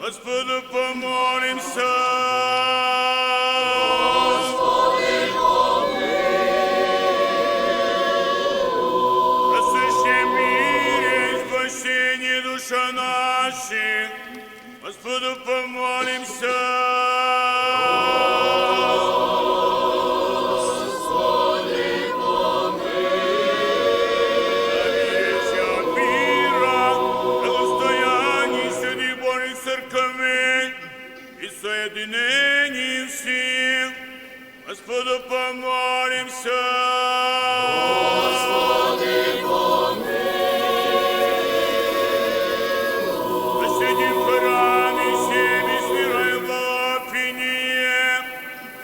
Господу помолимся. Господи, помилуй. О сущем мире и спасении душа наших, Господу помолимся. Господи, помилуй. О мире всего мира, о устоянии святых Божьих церквей и соединении всех, Господу помолимся. Господи, помилуй. О святым храме всем и с мирою вопине,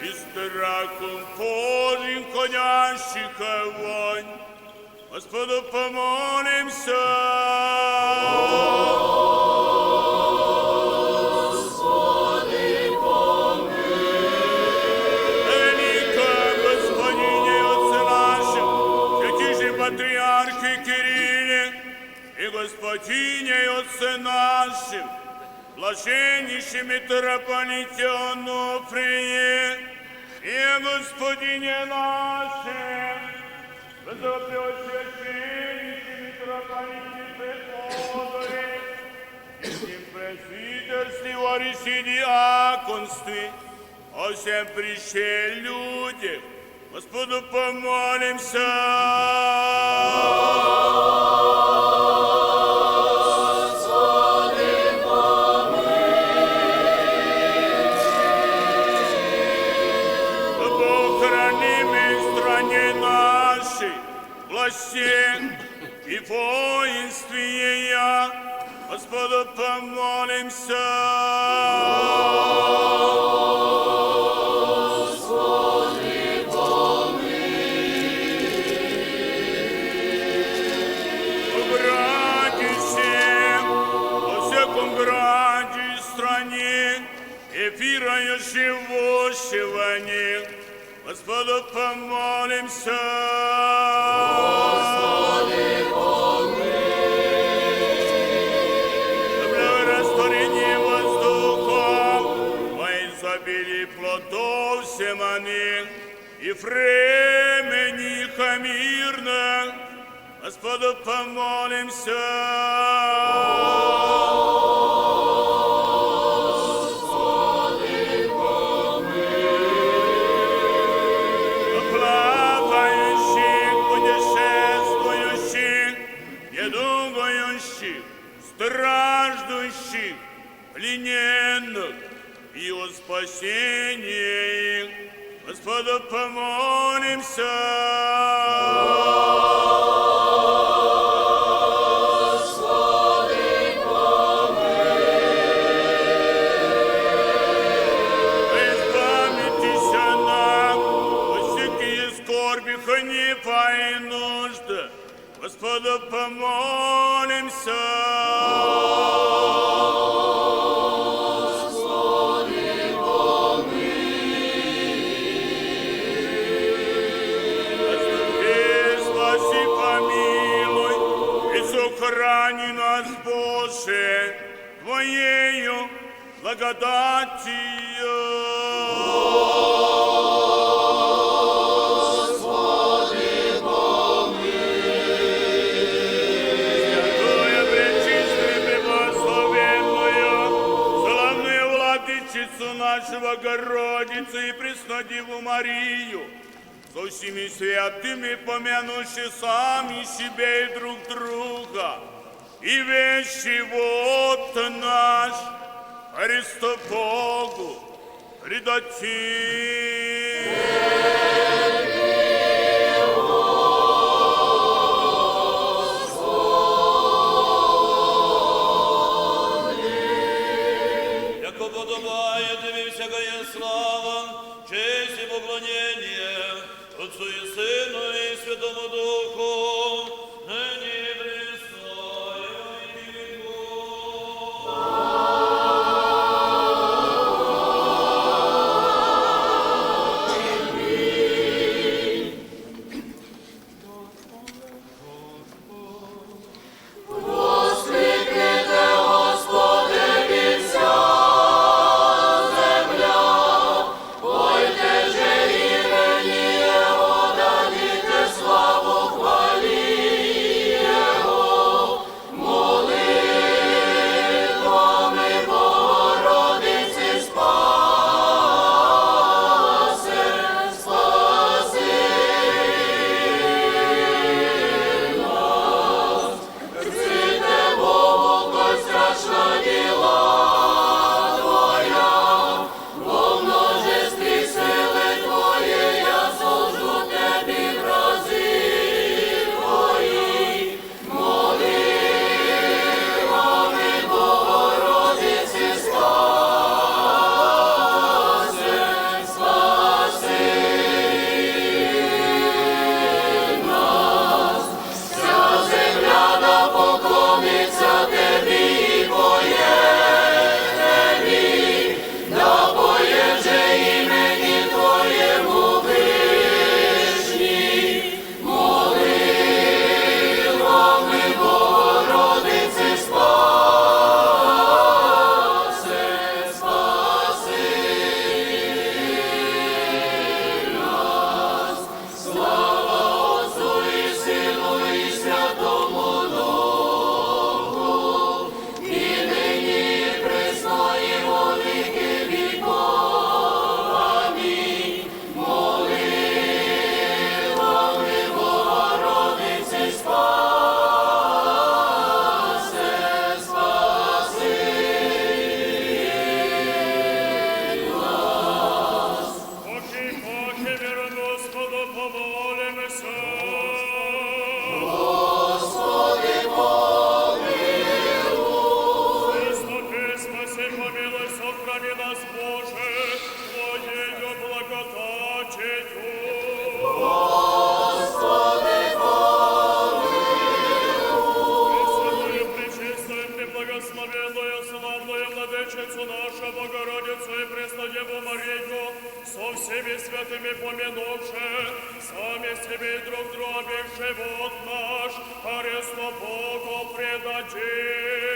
и страхом Божьим ходящих огонь, Господу помолимся. Господи, помилуй. Велика Господине Отце нашим, святейший патриархе Кирилле и Господине Отце нашим, блаженнейший митрополите Онуфрие и Господине нашим, высокопреосвященнейший митрополите Феодоре, и всем пресвитерстве, варisi диаконстве, о всем прище людях, Господу помолимся. Господи, помилуй. Бог хранимый в стране нашей, властях и воинстве я, Господу помолимся. Господи, помилуй. О граде всем, во всяком граде и стране, эфира и живущего в них, Господу помолимся. Господи, помилуй. Благорастворение воздухов, во изобилии плодов семенных и времени мирных, Господу помолимся. Господи, помилуй. О плавающих, путешествующих, недугующих, страждущих, плененных и о спасении их, Господу помолимся. Господи, помилуй. Избавитеся нам от всякие скорби, гнева и нужды, Господу помолимся. Господи, помилуй. Спаси, помилуй, и сохрани нас, Боже, Твоею благодатью. Господи, помилуй. Святую, пречистую, преблагословенную, славную владычицу нашу Богородицу и Преснодеву Марию, со всеми святыми, помянувши сами себя и друг друга, и весь живот наш Христу Богу предадим. Яко подобает тебе всякая слава, честь и поклонение Отцу и Сыну и Святому Духу, ныне и присно, и во веки веков. Воскликните, Господи, від всякого сохрани нас, Боже, Твоею благодатью. Пресвятую, пречистую, преблагословенную, славную Владычицу нашу Богородицу и Преснодеву Марию, со всеми святыми помянувши, сами себе и друг друга живот наш, Христу Богу предадим.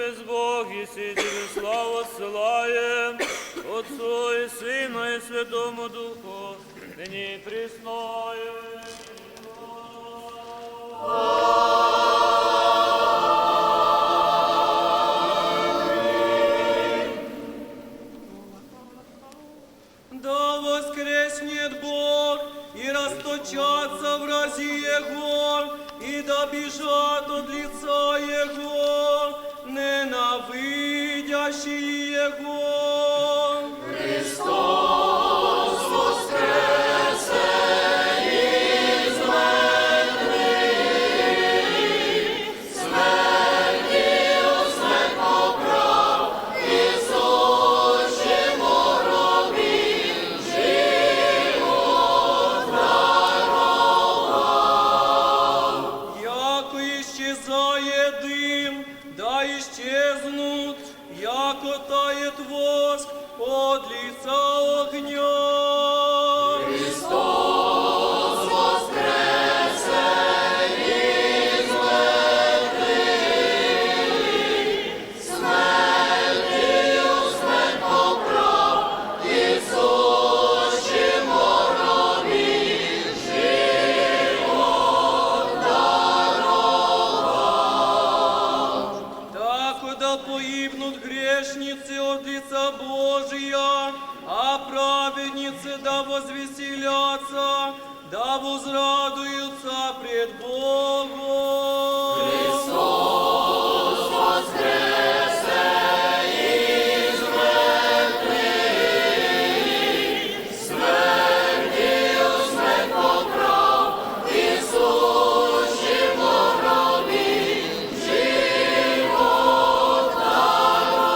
без Бог, і тебе славу силаєм, Отцу і Сину і Святому Духу, нині і присно і Да воскреснет Бог и расточатся врази Его, и да бежат от лица Его, ненавидящие Его. Христос воскресе із мертвих, смертю смерть поправ, Ісус ще морові, живот дарував. Яко исчезает дым, да исчезнут, яко тает воск от лица огня. Христос воскресе із мертвих, смертю смерть поправ, Ісус ще морові, живот дарував. Так да погибнут грешницы от лица Божия, а праведницы да возвеселятся, да возрадуются пред Богом. Христос воскресе із мертвих, смертю смерть поправ, Ісус ще морові, живот дарував.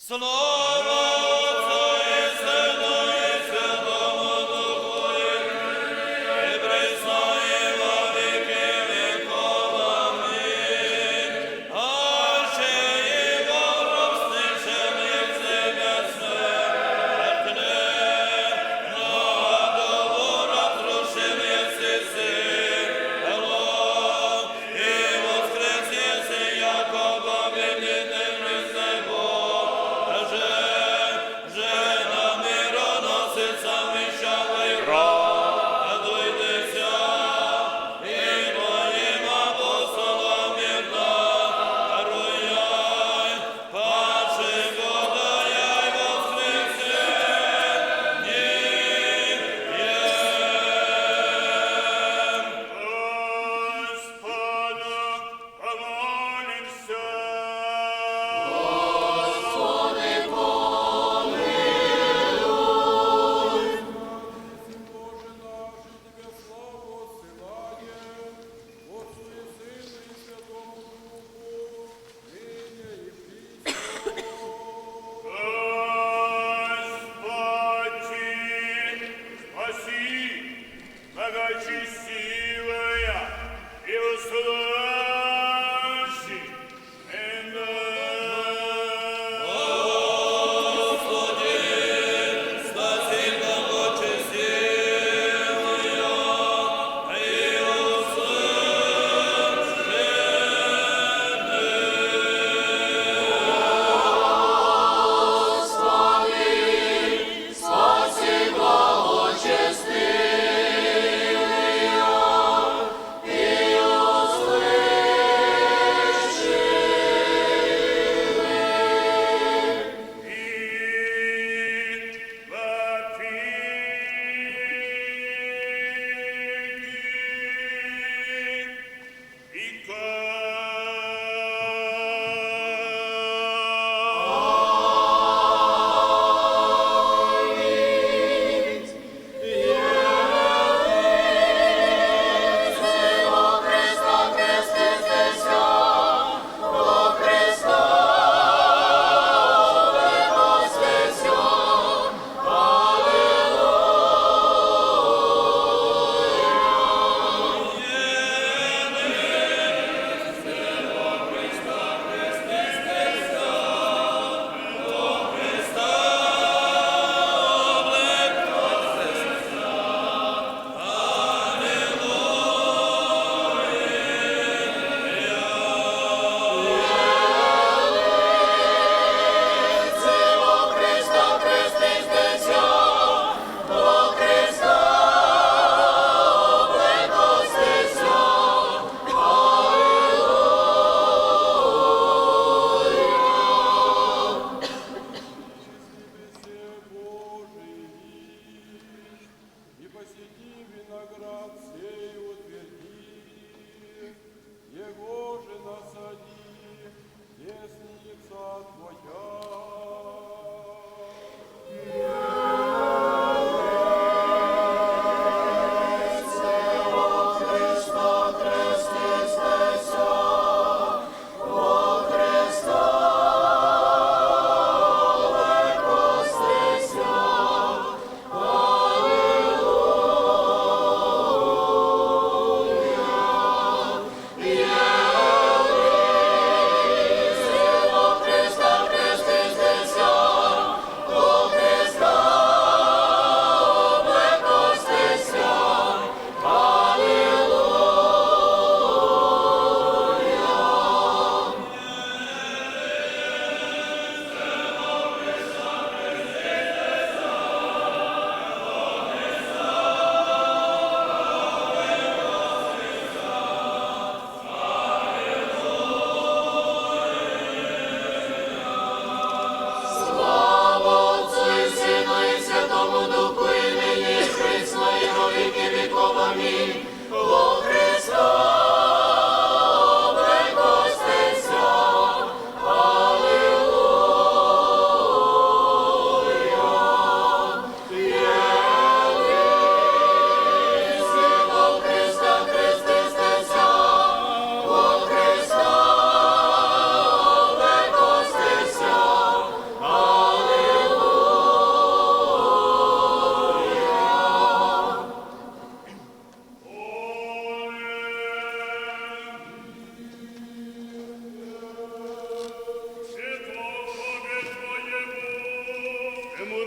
Слава Отцу і Сину і Святому Духові, і присно і во віки віков. Амінь. А ще його гроб знищених себе смертне, на голову розрушив єси силу, і воскрес єси, яко побідитель з небо.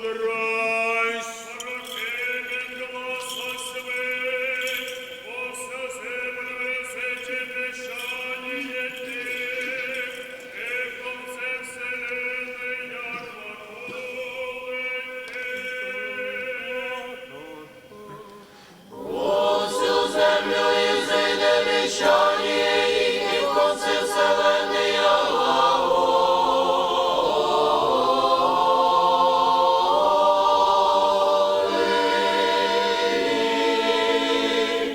Мудрость. Рождение благослови, по всю землю языки дыхание Тих, и в конце вселенной яко Всю землю і зійде віщання, і в конці вселенної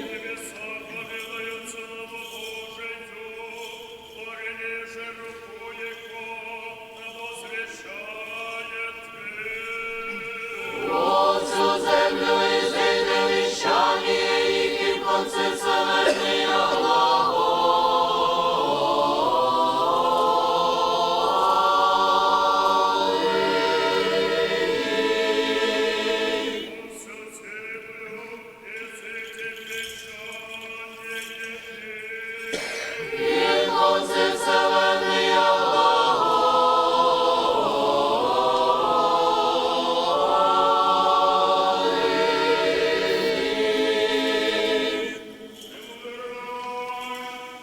Небеса повелаются новобожию, творение же руку Его возвещает всю землю і зійде віщання, і в конці вселенної всю землю и зійде віщання. і в конці вселенної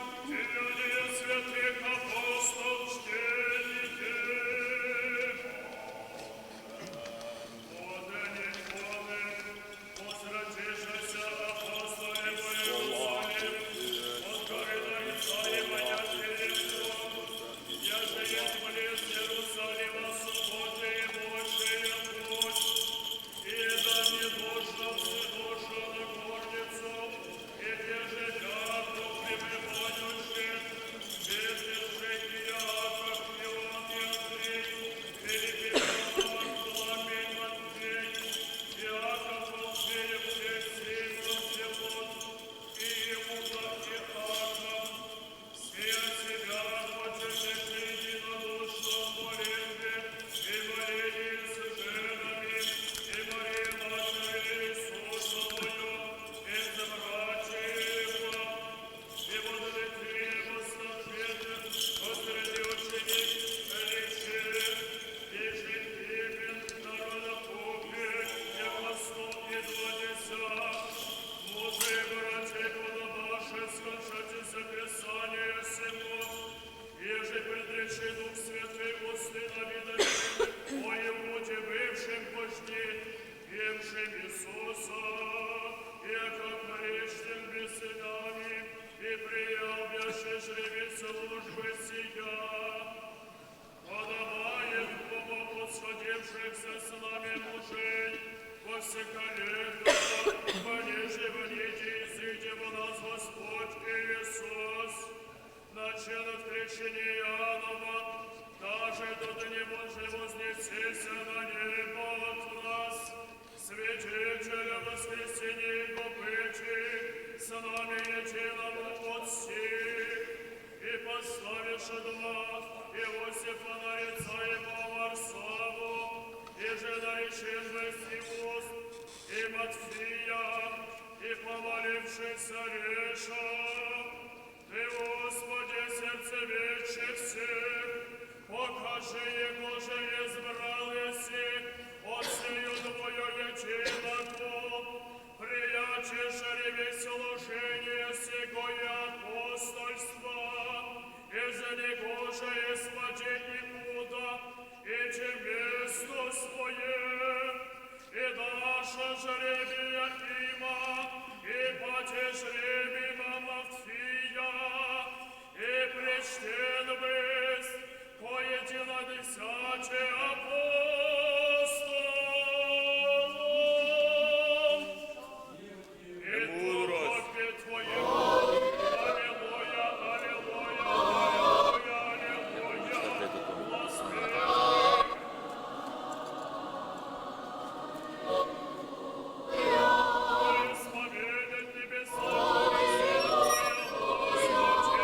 Иллюдия святых апостол чтение. Подани коны, возвратившийся апостоле в Иерусалим, от горы нарицаемая передом, я же есть близ Иерусалима субботы и Божия путь, и да не душно вседушу на горницу, и где же дяту пребывающих, без держения, как Иоанн и Андрей, Филипп и Варфоломей, Матфей, Иаков, Алфеев, Алексей, Василон, и Иуда, и Иаков, все себя почетны единодушно в молитве, и молились с женами, и Мария Матерь Иисуса Твою, и за братьев, и водолеты возношены, посреди ученик Алексея, и Житивин, народа Купе, и послов и 20, мужи и братья подобаши, скажите записание сего, еже предречи Дух Святый усты на видове, о Иуде бывшим почти, евшим Иисуса, яко прежним без сынами, и приял бяши жреби службы сия. Подавает Богу подсходившихся с нами мужей, во всеколетного, понеже в ниде изыде в нас Господь Иисус, начало крещения Иоаннова, даже до Него же вознесися на небо от нас, свидетеля воскресения Его бытия, с нами едином от всех, и пославивши два Иосифа нарицаемого Варсаву, и же наречен Вестиуст, и Матфия, и помолившихся Реша, Ты, Господи, сердце вечных всех, покажи Его же избрал еси, отсею Твою единого, прияче жеребе служение сего и апостольства, и за Него же Господи Иуда, и те место свое, и даша жребия има, и пати жребия Матфия, и причтен быс, поедино десяте апостолов. И Мудрость. Духе Твоем, аллилуйя, аллилуйя, аллилуйя, аллилуйя, Господи. Исповедать небеса, Господи.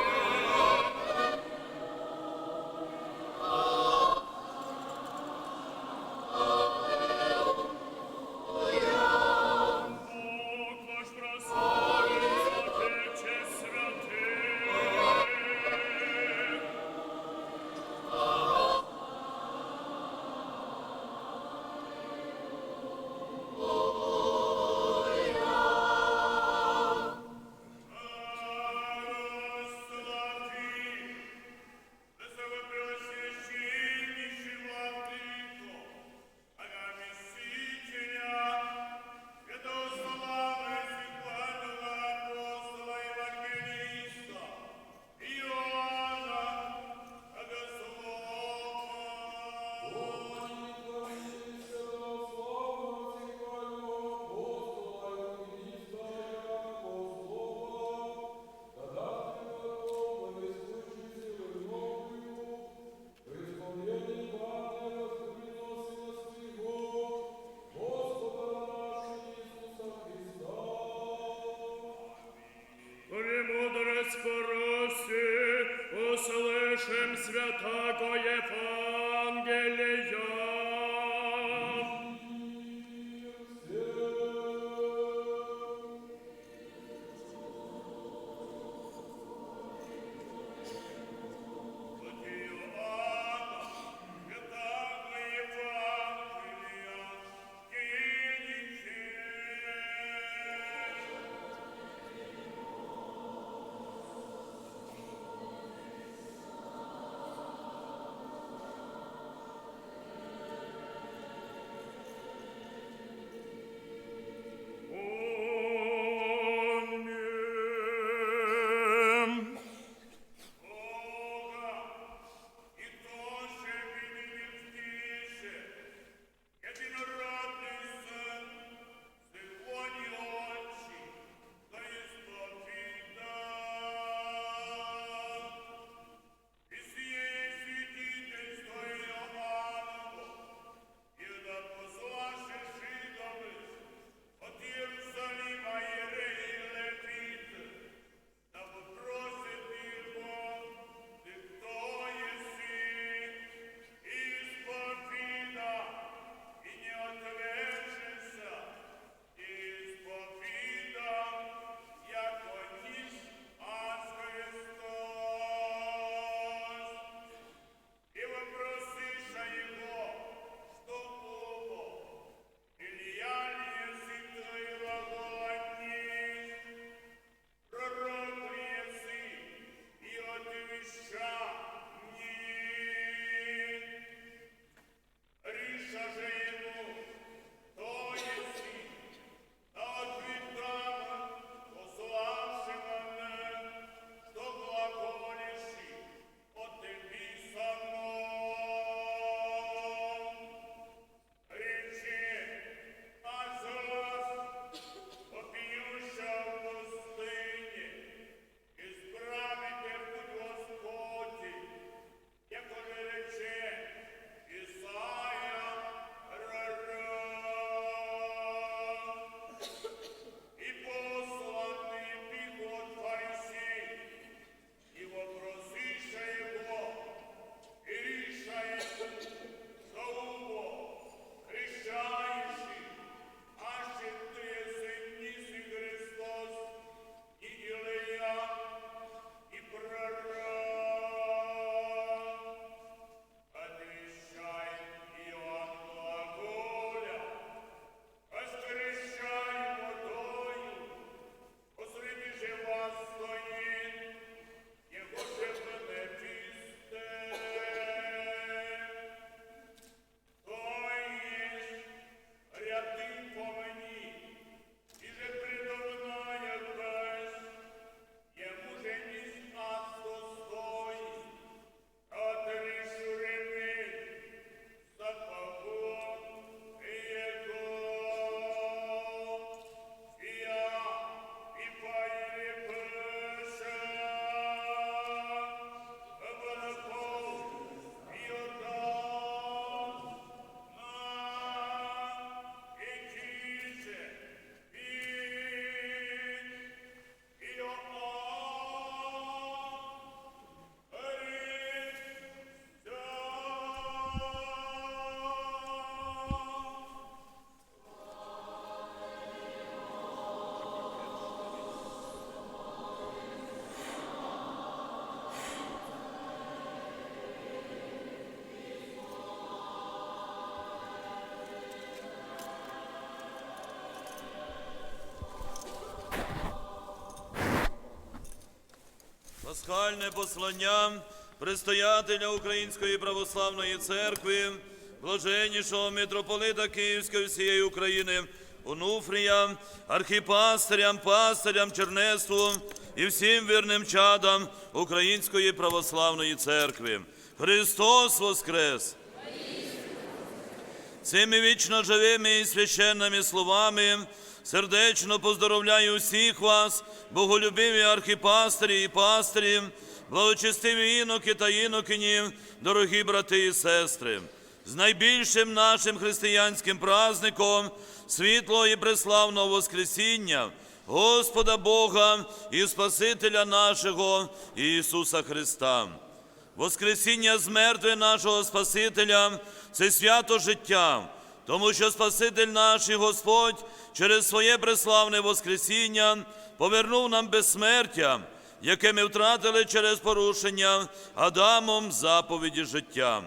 Пасхальне послання предстоятеля Української православної церкви, блаженнішого митрополита Київської всієї України, Онуфрія, архіпастирям, пастирям, чернецтву і всім вірним чадам Української православної церкви. Христос воскрес! Цими вічно живими і священними словами сердечно поздоровляю всіх вас, боголюбиві архіпастирі і пастирі, благочестиві іноки та інокині, дорогі брати і сестри, з найбільшим нашим християнським праздником світлого і преславного Воскресіння Господа Бога і Спасителя нашого Ісуса Христа. Воскресіння з мертвих нашого Спасителя – це свято життя, тому що Спаситель наш і Господь через своє преславне Воскресіння повернув нам безсмертя, яке ми втратили через порушення Адамом заповіді життя.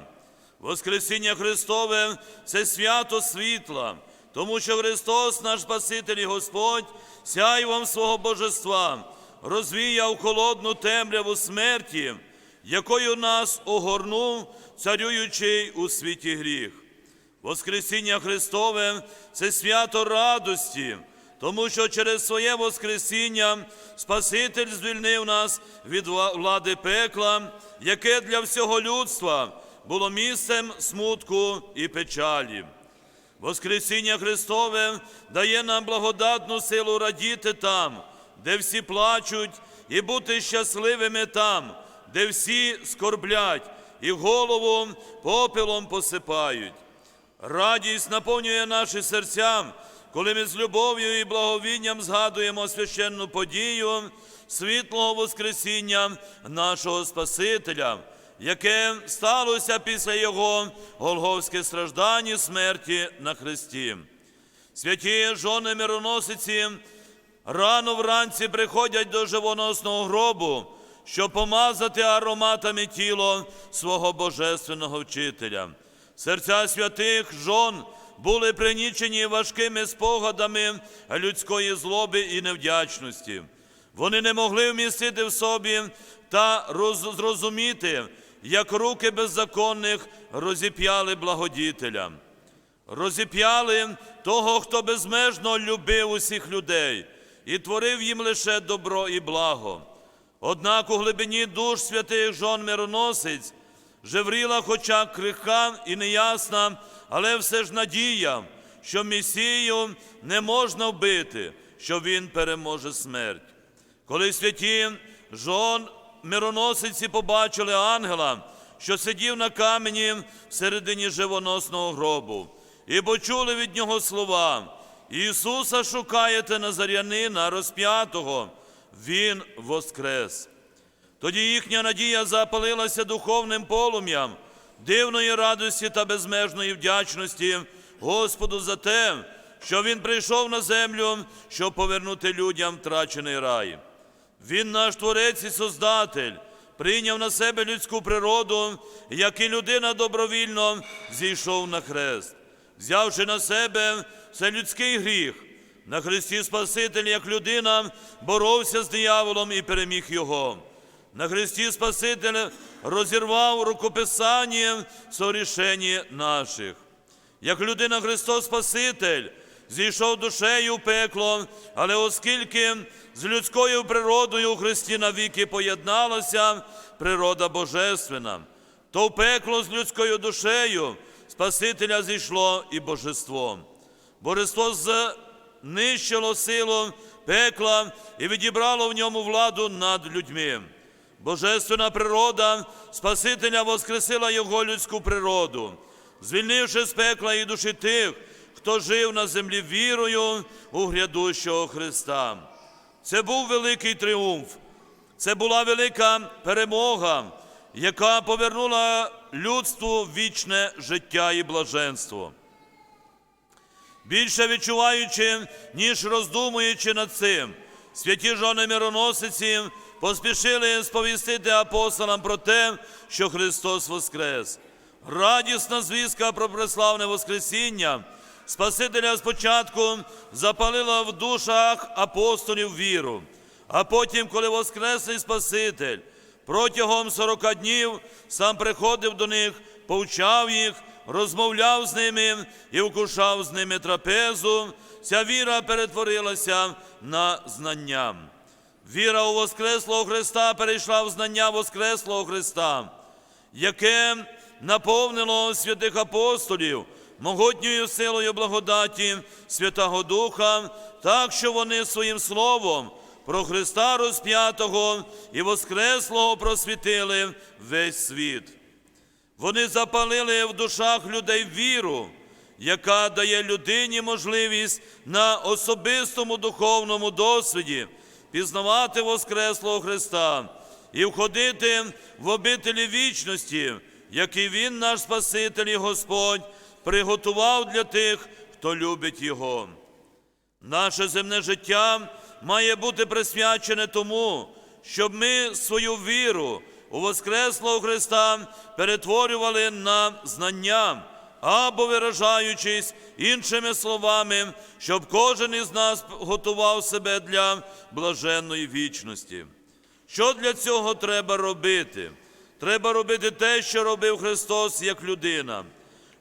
Воскресіння Христове – це свято світла, тому що Христос, наш Спаситель і Господь, сяйвом свого божества розвіяв холодну темряву смерті, якою нас огорнув царюючий у світі гріх. Воскресіння Христове – це свято радості, тому що через своє Воскресіння Спаситель звільнив нас від влади пекла, яке для всього людства було місцем смутку і печалі. Воскресіння Христове дає нам благодатну силу радіти там, де всі плачуть, і бути щасливими там, де всі скорблять і голову попелом посипають. Радість наповнює наші серця, коли ми з любов'ю і благовінням згадуємо священну подію світлого Воскресіння нашого Спасителя, яке сталося після Його голгофських страждань і смерті на хресті. Святі жони мироносиці рано вранці приходять до живоносного гробу, щоб помазати ароматами тіло свого божественного вчителя. Серця святих жон були пригнічені важкими спогадами людської злоби і невдячності. Вони не могли вмістити в собі та зрозуміти, як руки беззаконних розіп'яли благодітеля. Розіп'яли того, хто безмежно любив усіх людей і творив їм лише добро і благо. Однак у глибині душ святих жон мироносиць жевріла хоча крихка і неясна, але все ж надія, що Месію не можна вбити, що Він переможе смерть. Коли святі жон мироносиці побачили ангела, що сидів на камені всередині живоносного гробу, і почули від нього слова: «Ісуса шукаєте Назарянина, розп'ятого, Він воскрес». Тоді їхня надія запалилася духовним полум'ям дивної радості та безмежної вдячності Господу за те, що Він прийшов на землю, щоб повернути людям втрачений рай. Він, наш Творець і Создатель, прийняв на себе людську природу, як і людина добровільно зійшов на хрест. Взявши на себе все людський гріх, на хресті Спаситель, як людина, боровся з дияволом і переміг його. На хресті Спаситель розірвав рукописання согрішень наших. Як людина Христос Спаситель зійшов душею в пекло, але оскільки з людською природою у Христі навіки поєдналася природа божественна, то в пекло з людською душею Спасителя зійшло і божество. Божество знищило силу пекла і відібрало в ньому владу над людьми. Божественна природа Спасителя воскресила його людську природу, звільнивши з пекла і душі тих, хто жив на землі вірою у грядущого Христа. Це був великий тріумф, це була велика перемога, яка повернула людству вічне життя і блаженство. Більше відчуваючи, ніж роздумуючи над цим, святі жони мироносиці поспішили сповістити апостолам про те, що Христос воскрес. Радісна звістка про преславне Воскресіння Спасителя спочатку запалила в душах апостолів віру, а потім, коли воскреслий Спаситель Протягом 40 днів сам приходив до них, повчав їх, розмовляв з ними і вкушав з ними трапезу. Ця віра перетворилася на знання. Віра у Воскреслого Христа перейшла в знання Воскреслого Христа, яке наповнило святих апостолів могутньою силою благодаті Святого Духа, так, що вони своїм словом про Христа розп'ятого і Воскреслого просвітили весь світ. Вони запалили в душах людей віру, яка дає людині можливість на особистому духовному досвіді пізнавати Воскреслого Христа і входити в обителі вічності, який Він, наш Спаситель і Господь, приготував для тих, хто любить Його. Наше земне життя має бути присвячене тому, щоб ми свою віру у Воскреслого Христа перетворювали на знання, або, виражаючись іншими словами, щоб кожен із нас готував себе для блаженної вічності. Що для цього треба робити? Треба робити те, що робив Христос як людина.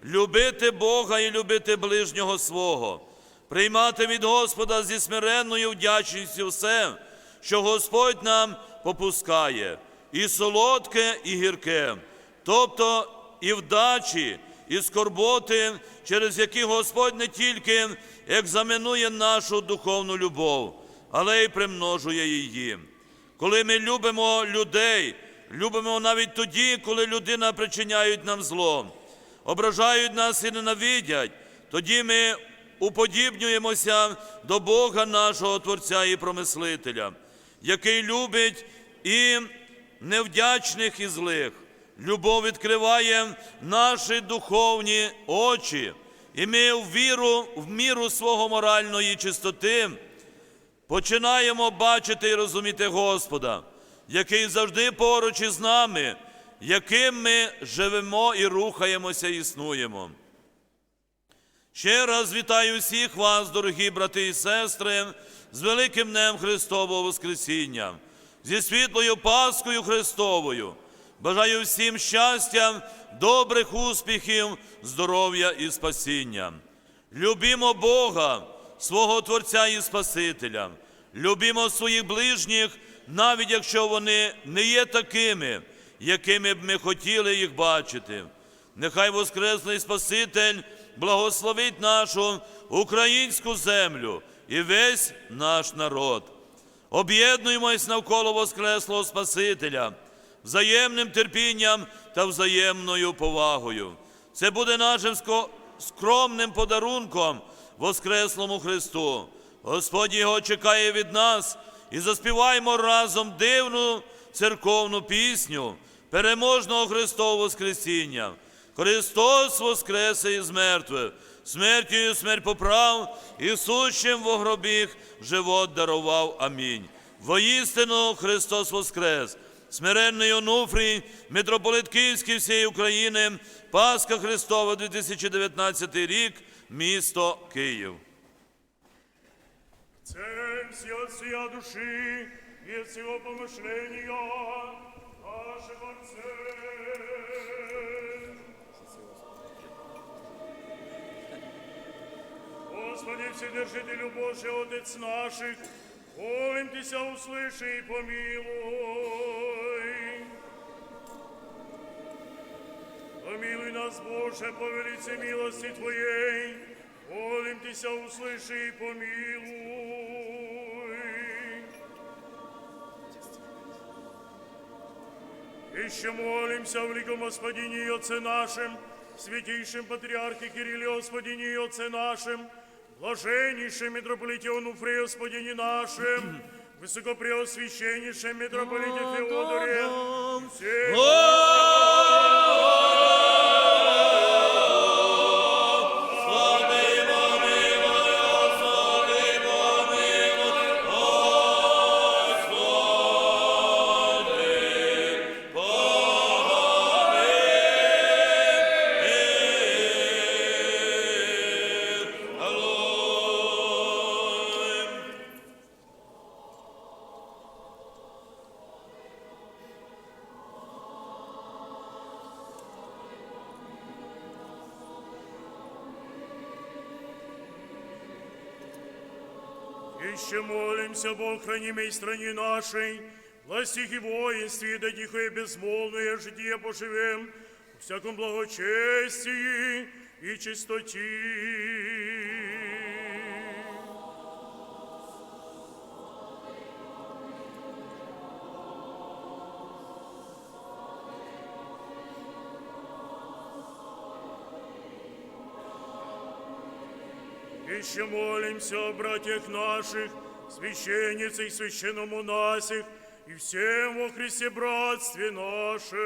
Любити Бога і любити ближнього свого. Приймати від Господа зі смиренною вдячністю все, що Господь нам попускає. І солодке, і гірке. Тобто і вдачі, і скорботи, через які Господь не тільки екзаменує нашу духовну любов, але й примножує її. Коли ми любимо людей, любимо навіть тоді, коли людина причиняють нам зло, ображають нас і ненавидять, тоді ми уподібнюємося до Бога нашого Творця і Промислителя, який любить і невдячних і злих. Любов відкриває наші духовні очі, і ми в міру свого моральної чистоти починаємо бачити і розуміти Господа, який завжди поруч із нами, яким ми живемо і рухаємося, і існуємо. Ще раз вітаю всіх вас, дорогі брати і сестри, з великим Днем Христового Воскресіння, зі світлою Пасхою Христовою. Бажаю всім щастя, добрих успіхів, здоров'я і спасіння. Любімо Бога, свого Творця і Спасителя. Любімо своїх ближніх, навіть якщо вони не є такими, якими б ми хотіли їх бачити. Нехай Воскреслий Спаситель благословить нашу українську землю і весь наш народ. Об'єднуємось навколо Воскреслого Спасителя, взаємним терпінням та взаємною повагою. Це буде нашим скромним подарунком Воскреслому Христу. Господь Його чекає від нас, і заспіваємо разом дивну церковну пісню переможного Христового Воскресіння. Христос воскресе із мертвих, смертю смерть поправ, і сущим во гробіх живот дарував. Амінь. Воістину Христос воскрес! Смиренний Онуфрій, митрополит Київський всієї України, Пасха Христова, 2019 рік, місто Київ. Це всі от всія душі і всього помишлення нашого Отця. Господи, Вседержителю Божий, Отець наших, молим Тися, услыши и помилуй. Помилуй нас, Боже, по велице милости Твоей, молим Тися, услыши и помилуй. Еще молимся о великом Господине и Отце нашем, святейшем Патриархе Кирилле, Господине и Отце нашем, блаженнейшем митрополите Онуфрии, Господине нашем, высокопреосвященнейшем митрополите Феодоре, всех Еще молимся, Бог, хранимой стране нашей, властях и воинстве, да тихое безмолвное житие поживем, в всяком благочестии и чистоте. Еще молимся о братьях наших, священницах и священномонасях, и всем во Христе братстве нашем.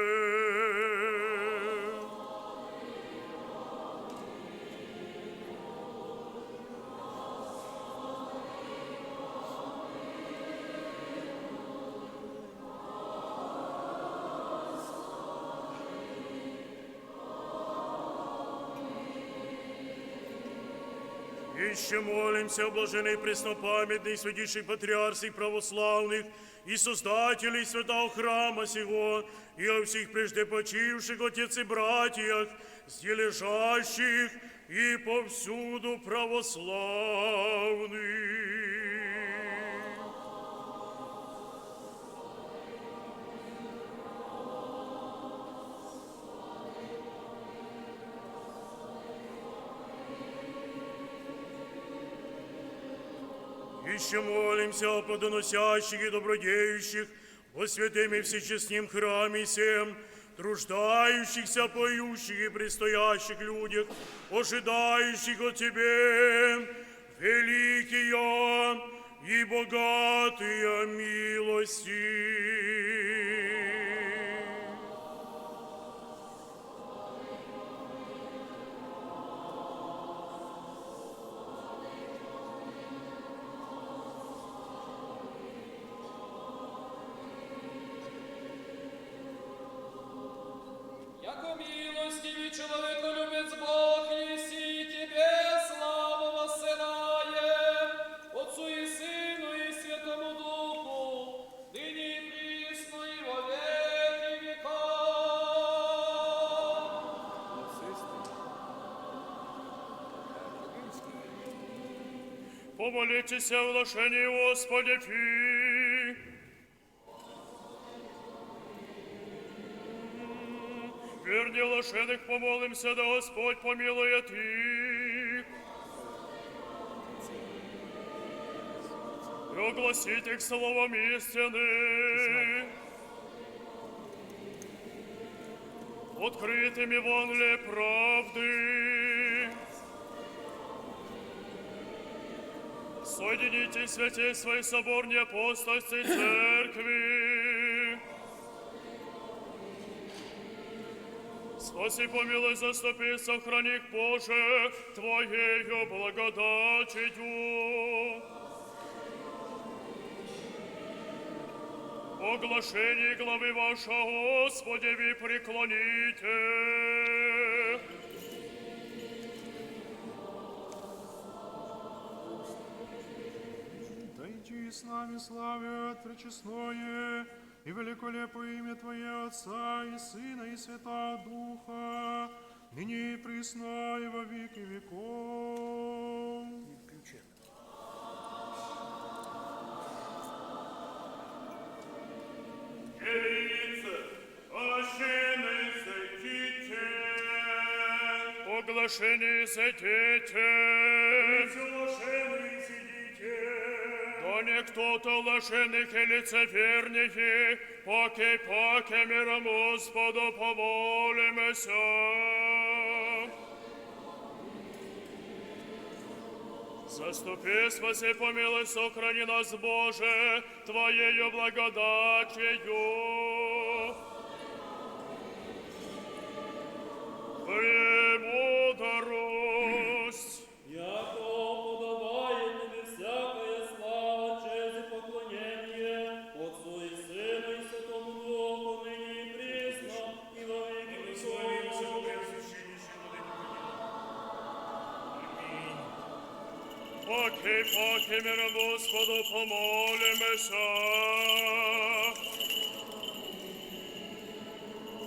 Еще молимся о блаженной преснопамятных святейших патриарсих православных и создателей святого храма сего, и о всех преждепочивших отец и братьях, здесь лежащих и повсюду православных. Еще молимся о плодоносящих и добродеющих во святым и всечестным храме сем, труждающихся, поющих и предстоящих людях, ожидающих от Тебе, великие и богатые милости. Яко милостивый человеколюбец Бог, еси Тебе славу воссылаем, Отцу и Сыну и Святому Духу, ныне и присно и во веки веков. Помолитесь о влашении Господи Фи. Верде лошадок помолимся, да Господь помилует их. И огласить их словом истины. Открытым Евангелие правды. Соедините святей своей соборной апостольской церкви. Спаси, помилуй, заступи, сохрани, Боже, Твоею благодатью. Оглашение главы вашего, Господи, вы преклоните. Дойди с нами славят пречестное и великолепное имя Твое, Отца и Сына и Святого Духа, ныне и присно и во веки веков. Оглашение сидите. Да не кто-то лошеных и лицеверных, поки миром Господу помолимся. Заступи, спаси, помилуй, сохрани нас, Боже, Твоею благодатью. Премудрость. Яко подобает Тебе всякая слава, честь и поклонение, Отцу и Сыну и Святому Духу, ныне и присно и во веки веков. Поки миром Господу помолимся.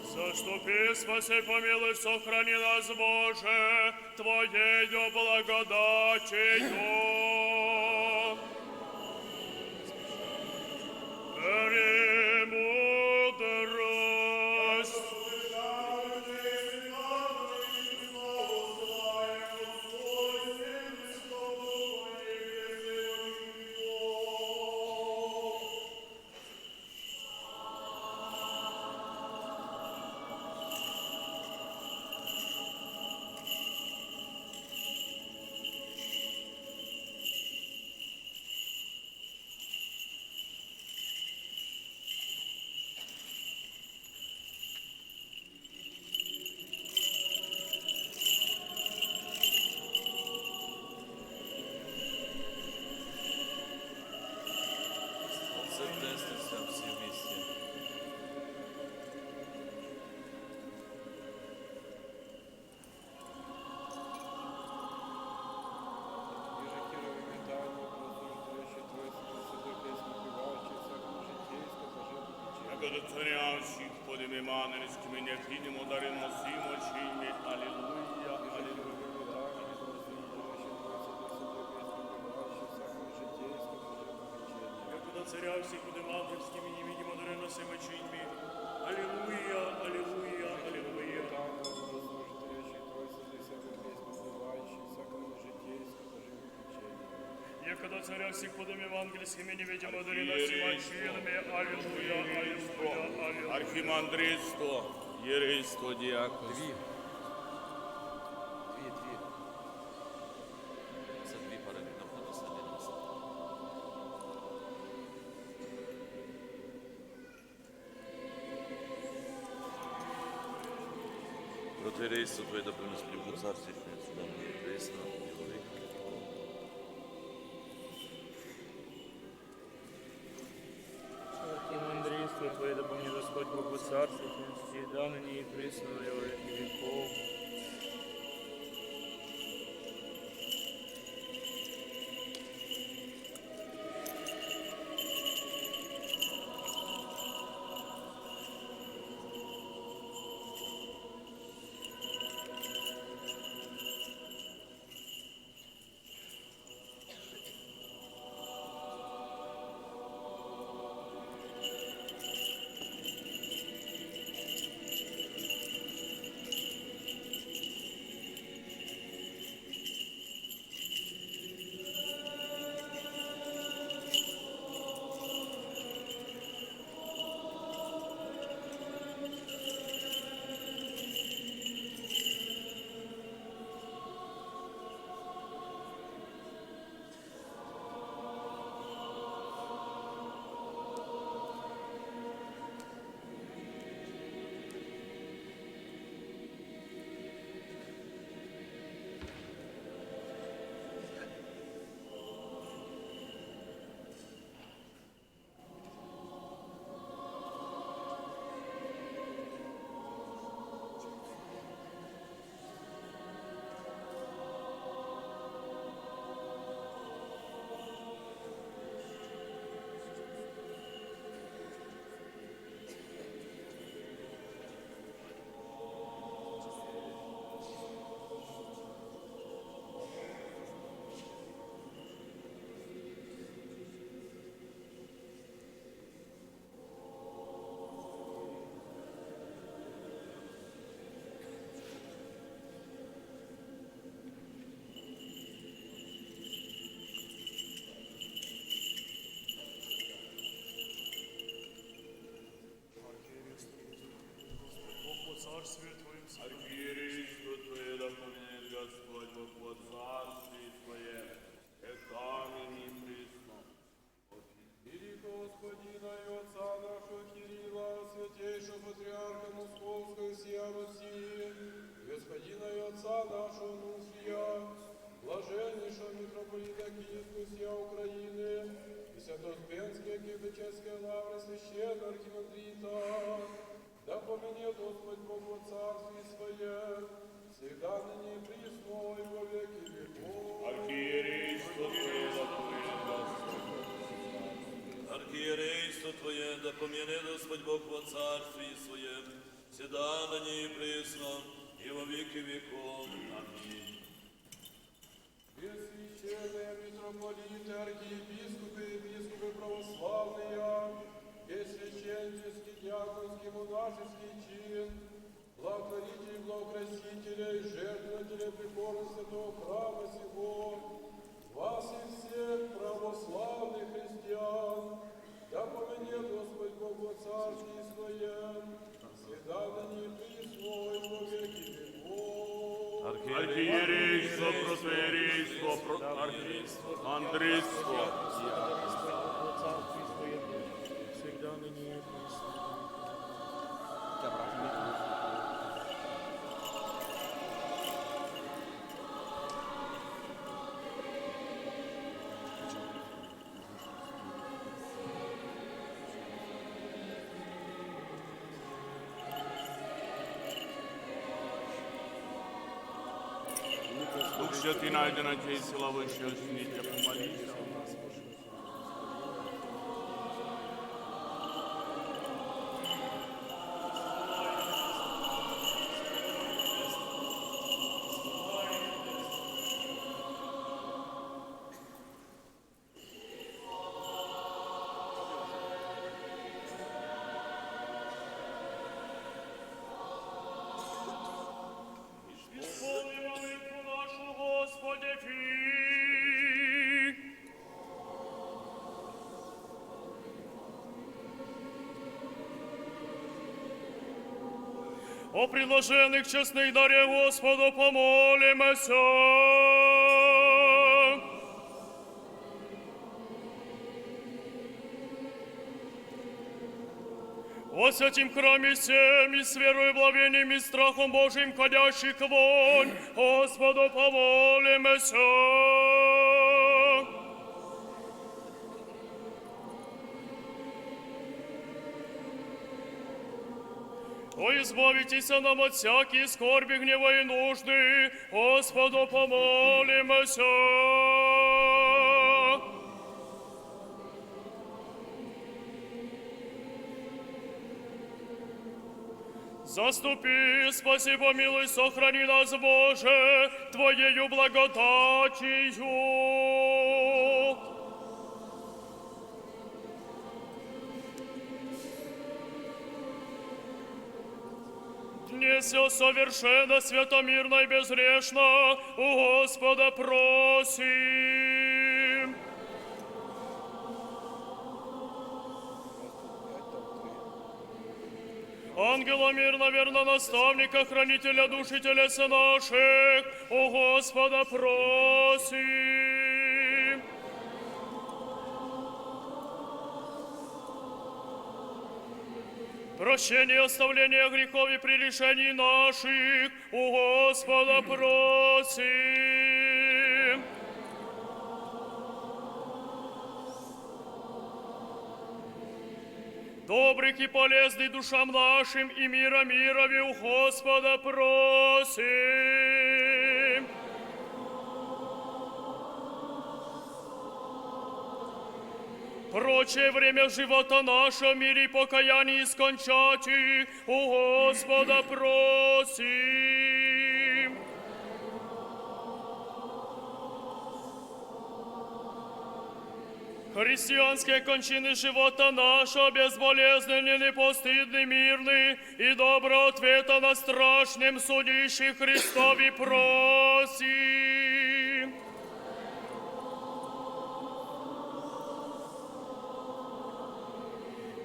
Заступи, спаси, помилуй, сохрани нас, Боже, Твоею благодатью. Яко до царя всіх подими манерськими, необхідним удари носим очими. Алілуя, алілуя. Яко до царя всіх подиманківськими, невидимо дареносими чиньми. Аллилуйя, аллилуйя, аллилуйя. Яко до царя всіх подим евангельскими, невидимо дареносими чиньми. Аллилуйя, аллилуйя, аллилуйя. Архимандритство, єрейство, діаконство. Це дві пари знаходиться один раз. Протвірейство Твоє, да принес прибуд царстві, сюди мені присно, і во віки віков. Архимандрийство Твое, да помни Господь Богу Царствие, всегда на ней и присно, и во веки веков. Царствие Твоим святым. Архиерейство Твое, да помянет Господь Бог во царстве Твое, это ныне и присно. Ири Господина и Отца нашего Кирилла, святейшего патриарха Московского сия Руси, Господина и Отца нашего Нуфия, блаженнейшего митрополита Киевского сия Украины, и Святоспенские Киевические лавры священного архимандрита, да поменет Господь Бог во царстве свое, всегда ныне и присно и во веки веков. Архиерейство Твое, да помянет Господь. Архиерейство Твое, да помяне Господь Бог во царстве Своем, всегда на ней присно, и во веки веков. Аминь. Священные митрополиты, архиепископы, епископы православные, и священнический, диаконский, монашеский чин, благотворителей, благокрасителей, жертвователей прихожан святого храма сего, вас и всех православных христиан, да поменет Господь Бог во царстве Своем, всегда на ней присно и во веки веков. Архиерейство, протоиерейство, архимандритство. Царствие Твое, всегда ныне и присно. Дух Святый найди на тебе сила высшего сините, помолись о нас. О предложенных честных даре Господу помолимся. О святім храмі всем и с верою, благовением и страхом Божьим, ходящих вонь, Господу помолимся. О, избавитеся нам от всяких скорби, гнева и нужды, Господу помолимся. Заступи, спаси, помилуй, сохрани нас, Боже, Твоею благодатью. Дне все совершенно, святомирно и безгрешно у Господа просим. Ангела мирно, верно, наставника, хранителя души телес наших, у Господа просим. Прощение, оставление грехов и прегрешений наших, у Господа просим. Добрых и полезных душам нашим и мира мирови у Господа просим. Прочее время живота нашего в мире и покаянии скончати у Господа просим. Христианские кончины живота нашего, безболезненный, непостыдный, мирный и доброго ответа на страшном судище Христови просим.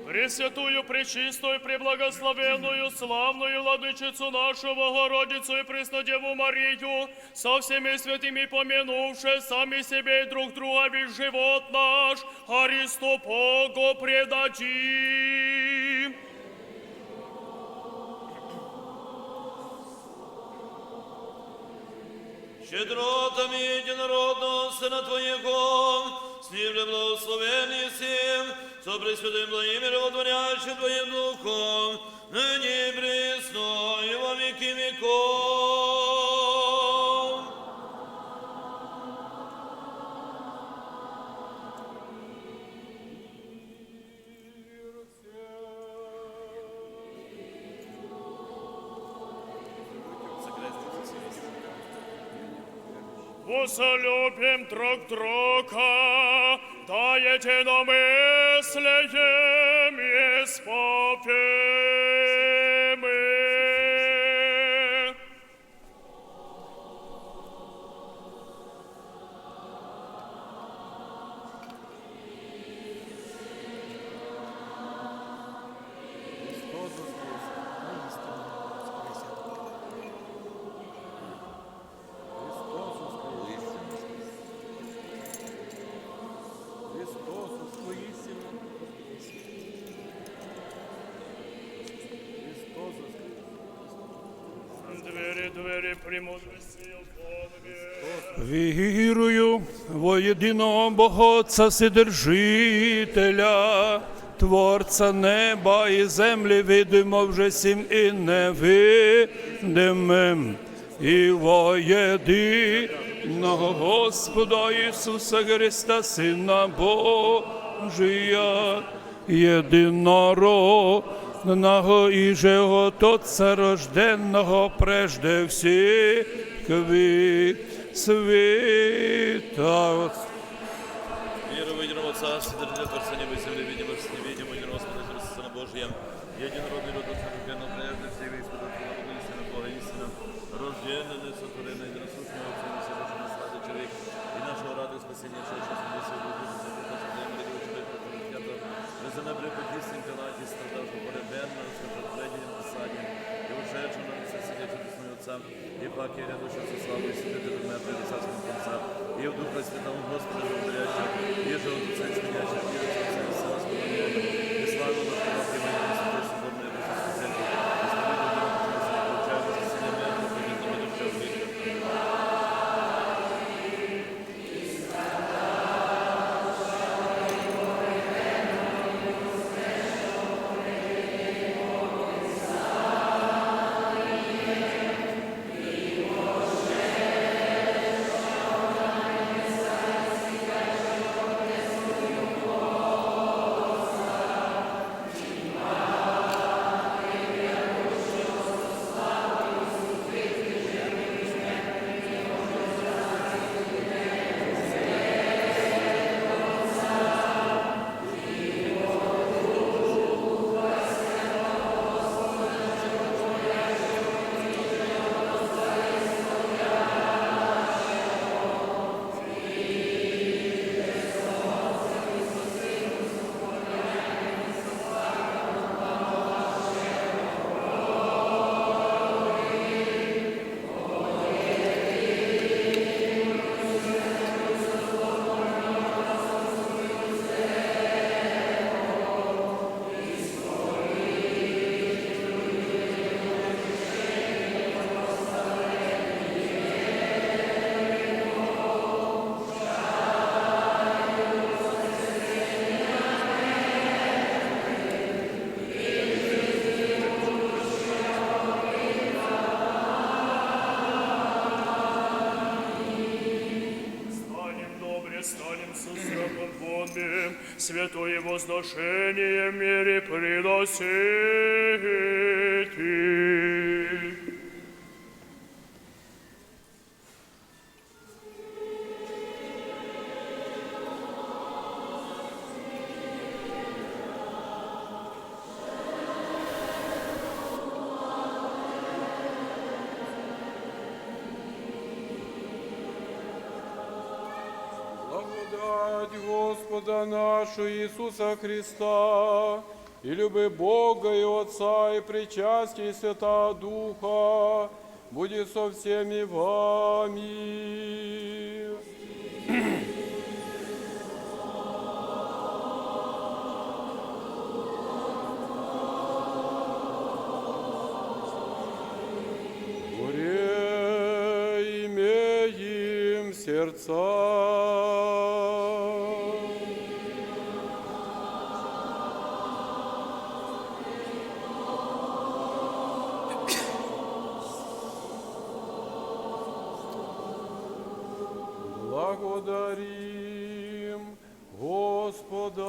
Пресвятую, пречистую, преблагословенную, славную Владычицу нашу, Богородицу и Преснодеву Марию, со всеми святыми помянувши сами себе и друг друга весь живот наш, Христу Богу предадим. Щедротами единородного Сына Твоего, с ним же благословенный всем, со Пресвятым благим и животворящим Твоим Духом, ныне и присно и во веки веков. Возлюбим друг друга, да единомыслием исповемы. Двери премудрости и подвиг. Вірую во єдиного Бога Отця Вседержителя, Творця неба і землі, видимо вже сім і невидимим, і во єдиного Господа Ісуса Христа, Сина Божия, єдинородного і живого Отця рожденного прежде всіх світа. Веру в единого Отца, Вседержителя, Творца неба и земли, видимо, с невидимым, единого Господа Иисуса, Сына Божия, единородный род Отца, рожденного прежде всего, Господа Твоего, истина, Бога, истина, рожденный, несотворенный, единосущный Отца, и Мессия Божий, наслады человек, и нашего рада спасения, что сейчас мы все Богу, за Бога, за Бога, человека, за небре подвисен, канате, страдавшего, поребенно, раскрепленным писанием, и уж пришедшего на все сидячим десною Отца, и паки рядущим со славой святых и мертвых и царским конца, и в Духа Святого Господа животворящего, и же от Отца исходящего, и от Отца и Сына Сподобного, и славу Господа Евангелия Святой Соборной Апостольской Церкви, станем со страхом Божьим, святое возношение в мире приносить. Благодать Господа нашего Иисуса Христа, и люби Бога и Отца, и причастие Святого Духа, будет со всеми вами. Горе имеем сердца. Благодарим Господа.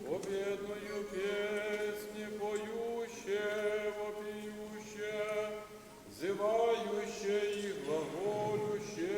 Победную песню поюще, вопиюще, взывающее и глаголюще.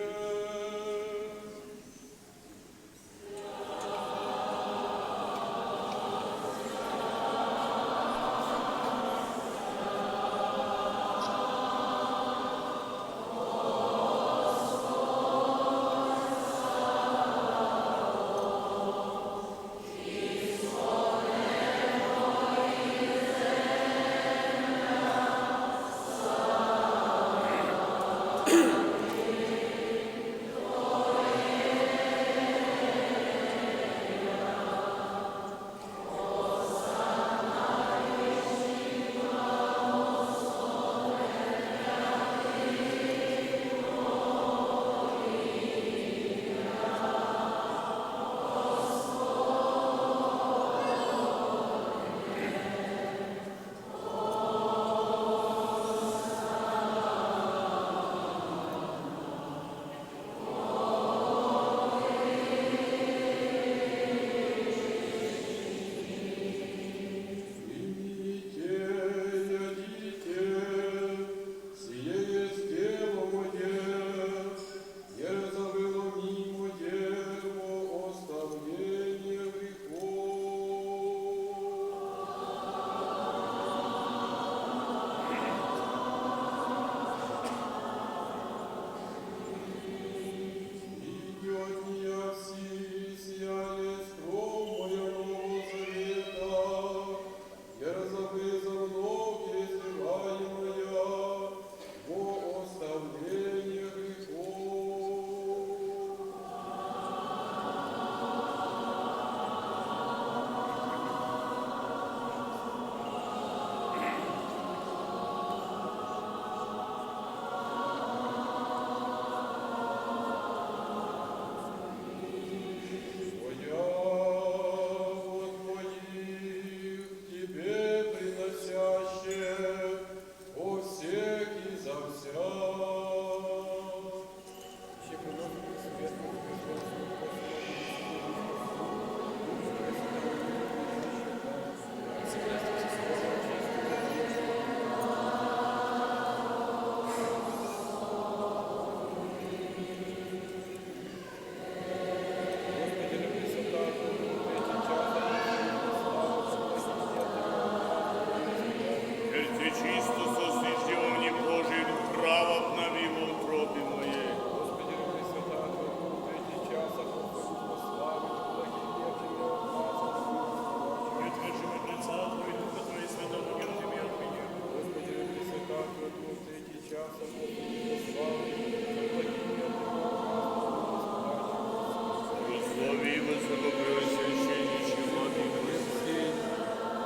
высокопреосвященнейший владыко.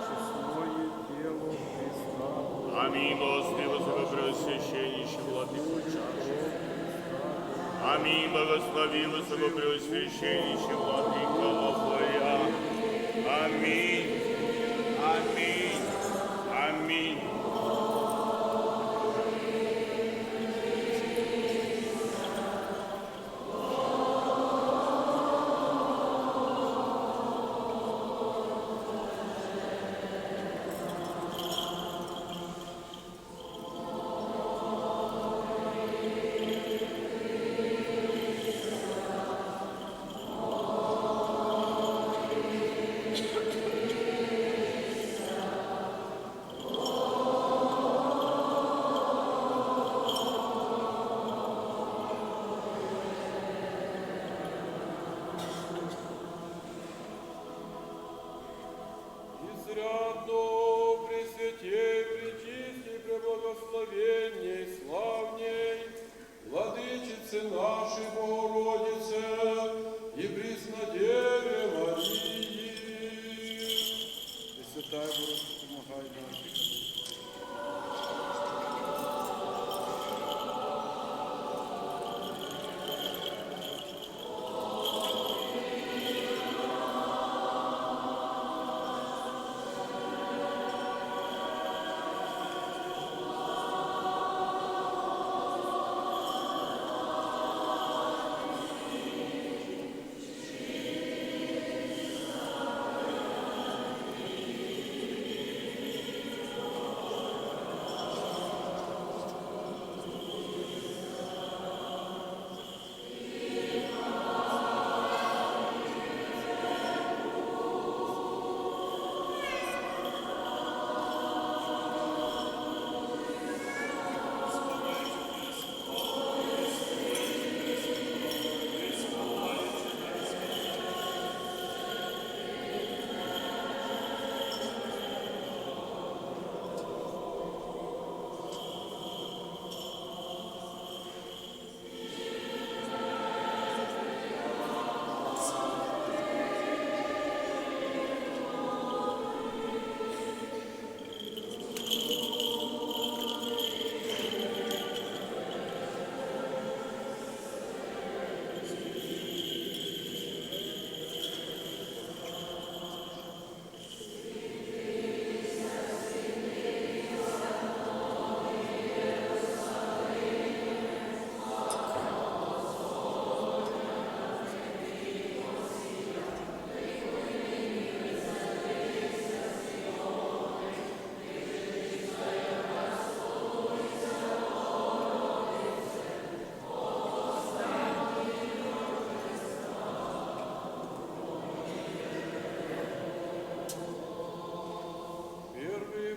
честное тело Христа, Аминь, Господи, высокопреосвященнейший владыко чаши. Аминь, благослови высокопреосвященнейший владыко Твоя. Аминь, аминь, аминь. Изрядно, Пресвятей, Пречистей, Преблагословенней, Славней, Владычице нашей Богородице и Преснодеве Марии. Пресвятая Богородица, помогай нам.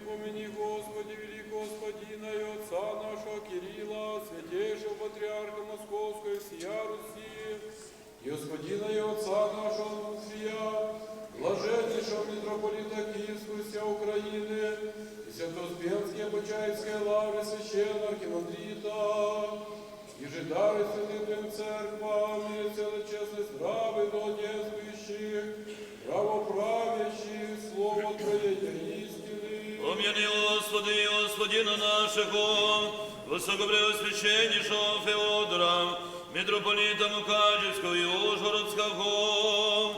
Помяни, Господи, великого Господина и Отца нашего Кирилла, святейшего патриарха Московской всея Руси, и Господина и Отца нашего Нунция, блаженнейшего митрополита Киевского вся Украины, и Святоуспенской Почаевской лавры священного архимандрита, и же дары святым церквам, и целочестность здравый, благоденствующих, правоправящих, слово Твое истины. Помяни, Господи, Господина нашего, высокопреосвященнейшего Феодора, митрополита Мукачевского и Ужгородского,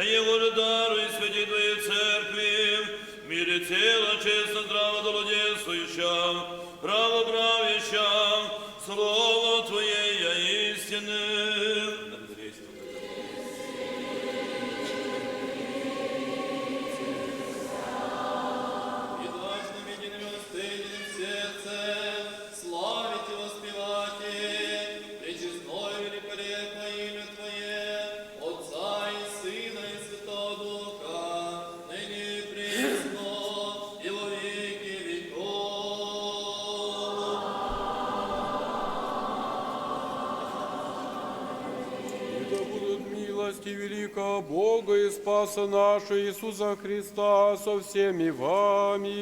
его же даруй святи Твоей церкви, в мире тело, честно, здраво, долодействующа, правоправяща, слово Твое истины. Великого Бога и Спаса нашего Иисуса Христа со всеми вами.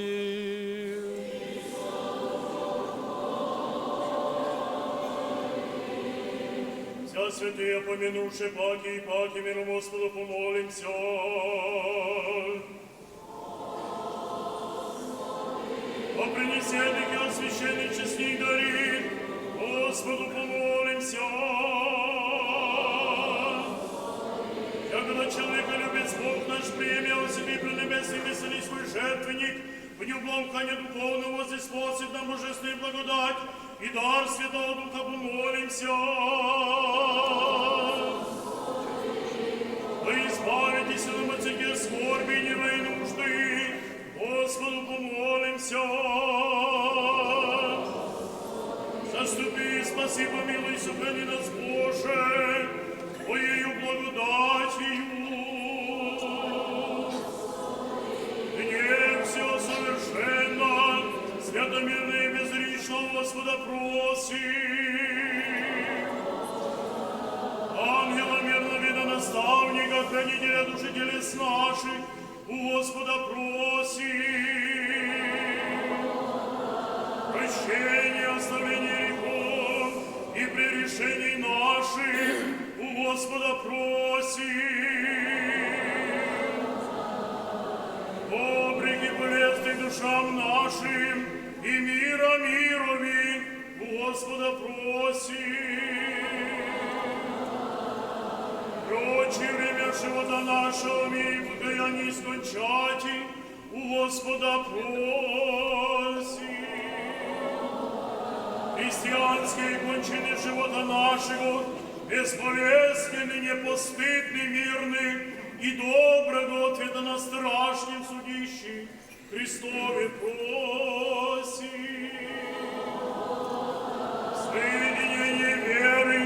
Вся Вся святые, помянувши паки и паки, миру Господу помолимся. О принесенных и освященных честных дарит, Господу помолимся. Когда человека любит Бог наш, приемел себе пренебесный веселый свой жертвенник, в нем благоухание духовного возыспосит нам божественную благодать и дар Святого Духа помолимся. Вы избавитесь от мацеки скорби, гнева и нужды, Господу помолимся. Заступи, спаси, помилуй, сохрани нас, Боже, Твоею благодатью. Гнев все совершенно, святомирно и безречно Господа просим. Ангела мирно вида наставника, хранителя души телес наших, у Господа просим. Прощение, оставление грехов и прегрешений наших у Господа просим. Добрых и полезных душам нашим и мира мирови у Господа просим. Прочее время живота нашего в мире покаяние скончати у Господа просим. Христианские кончины живота нашего, безболезненный, непостыдный, мирный и доброго ответа на страшном судище Христове просим. Соединение веры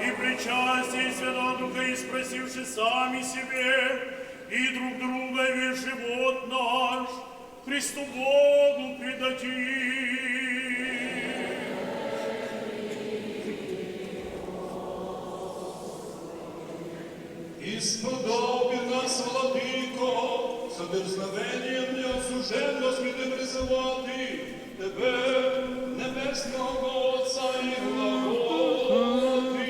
и причастие Святого Духа, и спросивши сами себе и друг друга весь живот наш Христу Богу предадим. Исподоби нас, Владико, за дерзновенням неосужденно сміти призивати Тебе, Небесного Отця і глаголати.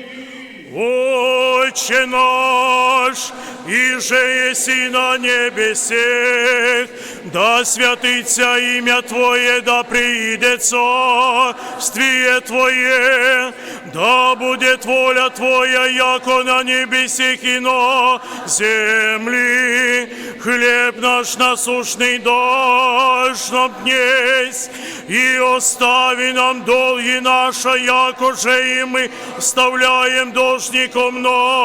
Отче наш, иже еси на небесех, да святится имя Твое, да приидет царствие Твое, да будет воля Твоя, яко на небесех и на земли. Хлеб наш насущный дашь нам днесь, и остави нам долги наши, яко же и мы оставляем должником нашим.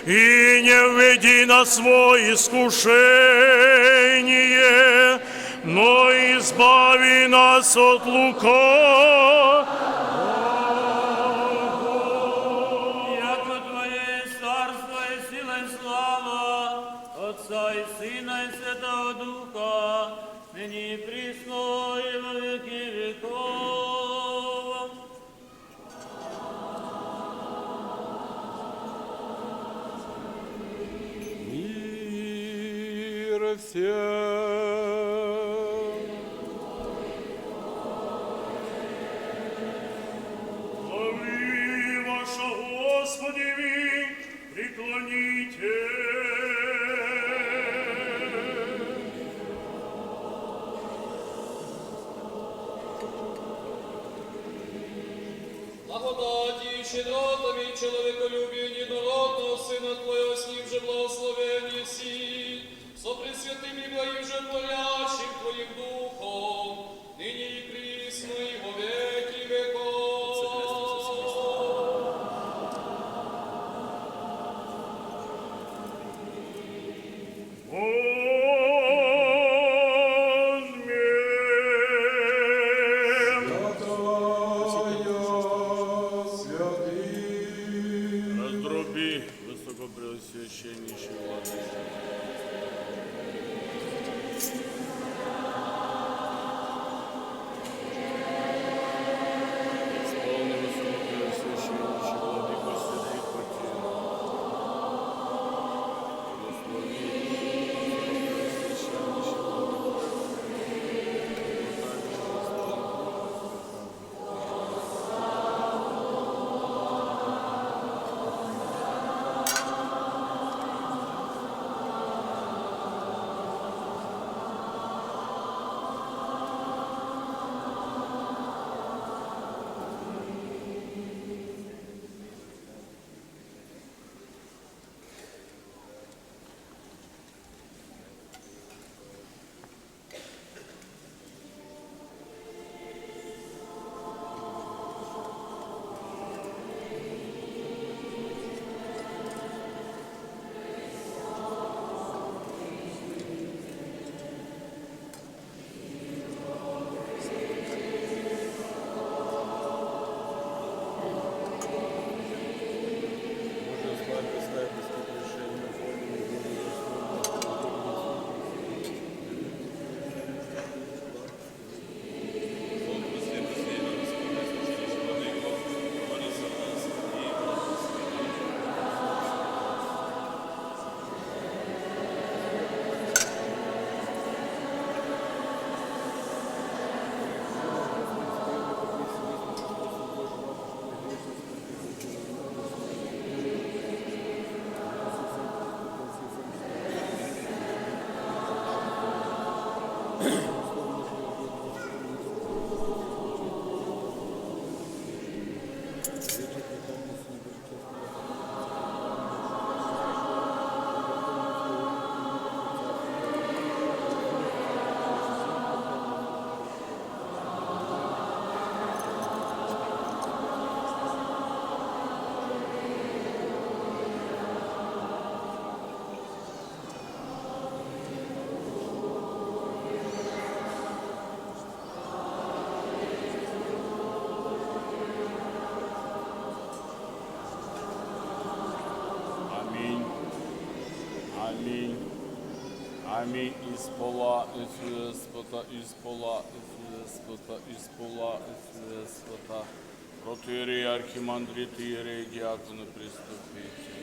И не введи нас во искушение, но избави нас от лукавого. Яко Твое царство и сила и слава, Отца и Сына и Святого Духа, ныне и присно и во веки веков. Мир всем. Слави ваша, Господи, ви преклоните. Благодаті, щедротами, человеколюбию недородного Сына Твоего, с Ним же благословение всі, со пресвятым и благим же творящим Твоим Духом, ныне и присно и во веки веков. Раздроби, высокопреосвященнейший владыка. Амінь. Із пола, із спота, із пола, із спота, із пола, із спота. Протиерей, архимандрит, иерей, диаконы, приступите.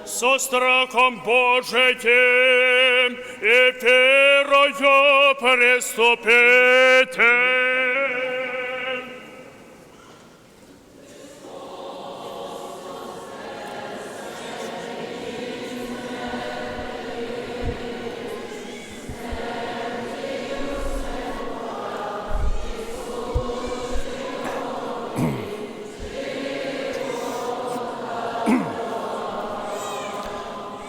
со страхом Божиим и верою приступите.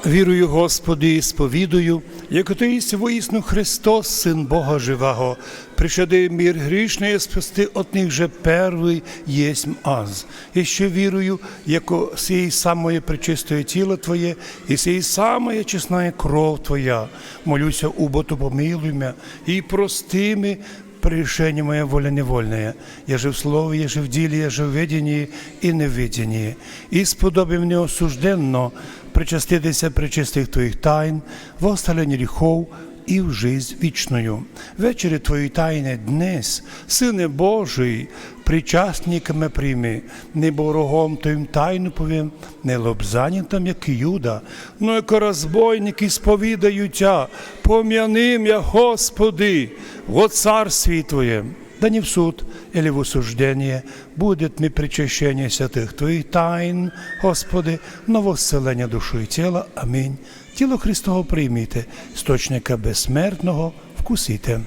Вірую, Господи, і сповідую, як Ти єсть воістину Христос, Син Бога живого, пришеди мир грішний, спасти от них же первый єсмь аз. І ще вірую, яко сієї самої пречистої тіло Твоє, і сієї самої чесної кров Твоя. Молюся, уботу помилуй мя, і прости ми прегрешение моя воля невольная. Я же в слове, я же в ділі, я же в виденні і невиденні. І сподоби мені осужденно причаститися пречистих Твоїх тайн, в оставленні гріхов і в жизнь вічною. Вечері Твої тайни днес, Сине Божий, причастниками прийми, не ворогом Твоїм тайну повім, не лобзанятам, як Юда, но як розбойники сповідаються, пом'яни м'я, Господи, во царстві Твоєм. Да не в суд или в осуждение будет ми причащение святых Твоих тайн, Господи, но восселення душі і тіла. Амінь. Тіло Христово прийміте, істочника безсмертного вкусите.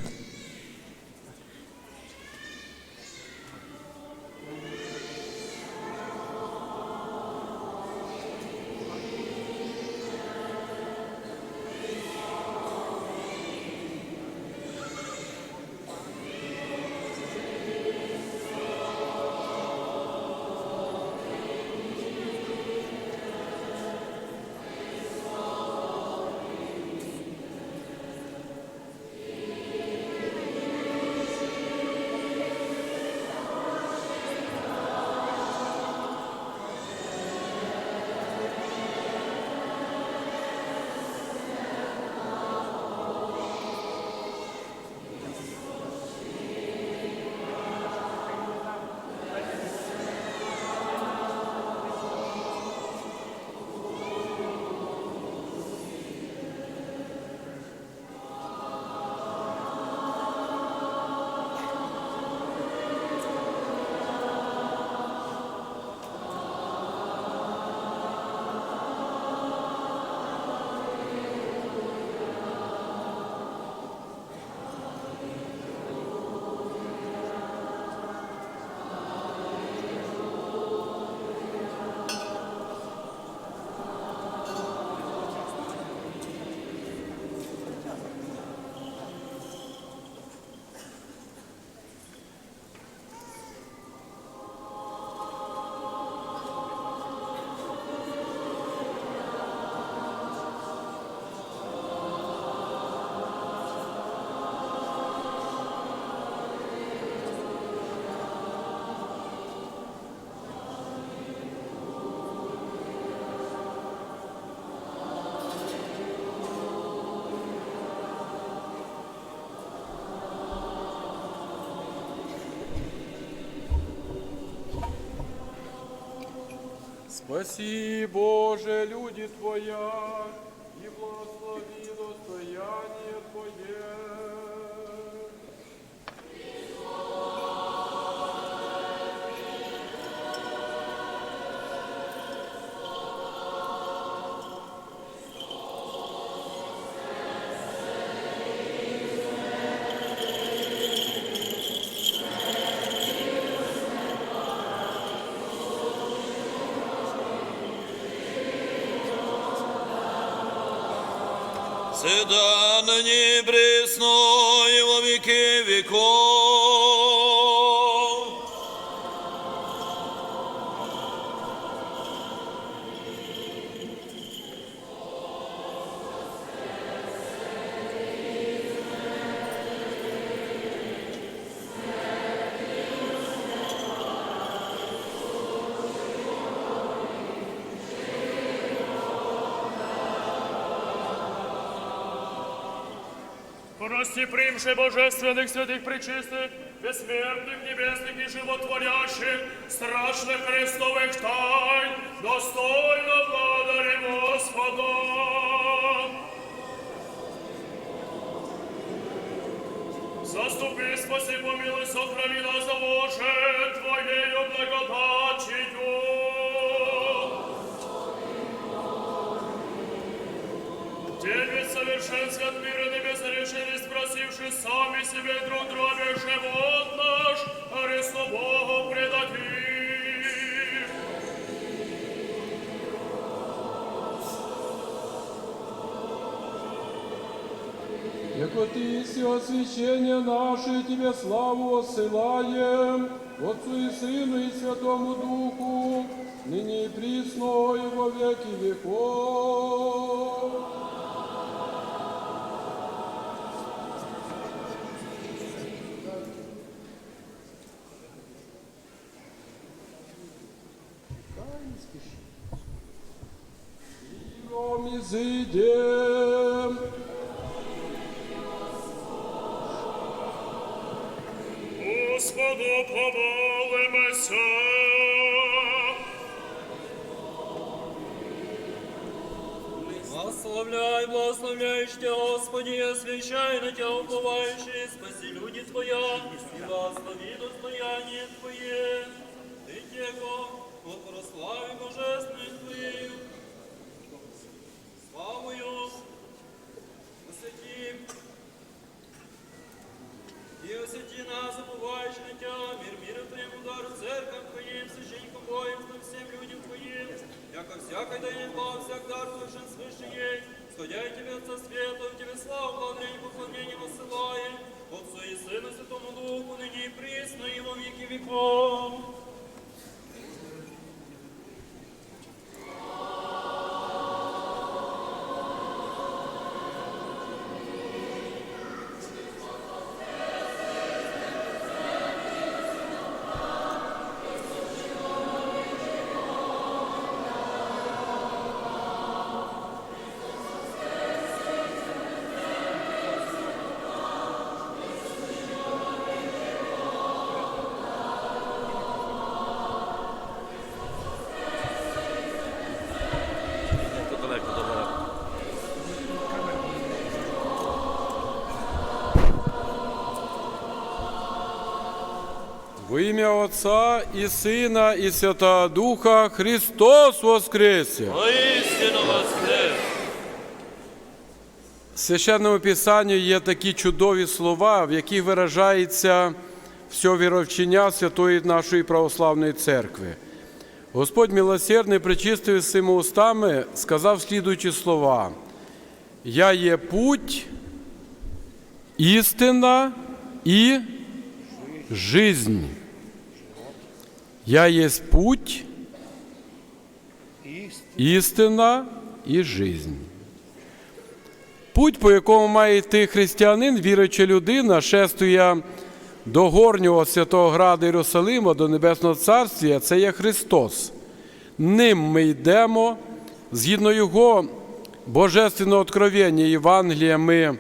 Спаси, Боже, люди Твоя, и благослови достояние Твое. Седа ныне пресно и во веки веков. Прости, примши божественных, святых, пречистых, бессмертных, небесных и животворящих, страшных Христовых тайн, достойно благодарим Господа. Заступи, спаси, помилуй, сохрани нас, Боже, Твоею благодатью. Тебе совершенстве от мира небес решили, спросивши сами себе друг друга, живот наш, Христу Богу предадим. Яко Ты си освящение наше, Тебе славу осылаем, Отцу и Сыну и Святому Духу, ныне и присно и во веки веков. Изыдем. Господу помолимся. Благословляй, благословляешь Тебя, Господи, и освящай на Тебя уповающие, спаси люди Твоя, и благослови достояние Твое. Ты Его, вот прослави божественной Твоею, славою, посвяти, и освети нас, забывающих на Тебя, мир мира Твоим, удар церковь Твоим, священником Твоим, всем людям Твоим, яко всякой да не благ, всяк дар совершен свыше ей, сходя и Тебе Отца Света, в Тебе славу, благодарение, поклонение воссылаем, Отцу и Сыну, Святому Духу, ныне и присно, и во веки веков. Во ім'я Отця і Сина, і Святого Духа, Христос воскресе! Воістину воскрес! В Священному Писанні є такі чудові слова, в яких виражається все віровчення Святої нашої Православної Церкви. Господь милосердний, пречистив своїми устами, сказав слідуючі слова: «Я є путь, істина і жизнь». Я есть путь, істина і жизнь. Путь, по якому має йти християнин, віруюча людина, шествує до горнього святого града Єрусалима, до Небесного Царствія, це є Христос. Ним ми йдемо, згідно Його божественного откровення Євангелія ми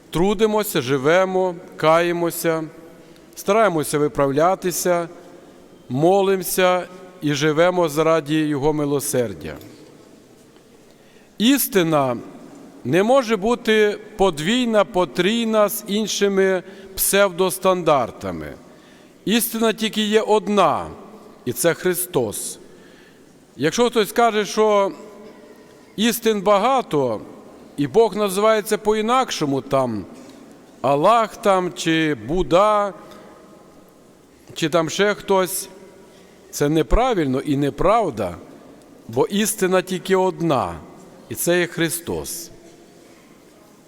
трудимося, живемо, каємося, стараємося виправлятися, молимося і живемо заради Його милосердя. Істина не може бути подвійна, потрійна з іншими псевдостандартами. Істина тільки є одна, і це Христос. Якщо хтось каже, що істин багато, і Бог називається по-інакшому, там Аллах там, чи Будда, чи там ще хтось, це неправильно і неправда, бо істина тільки одна, і це є Христос.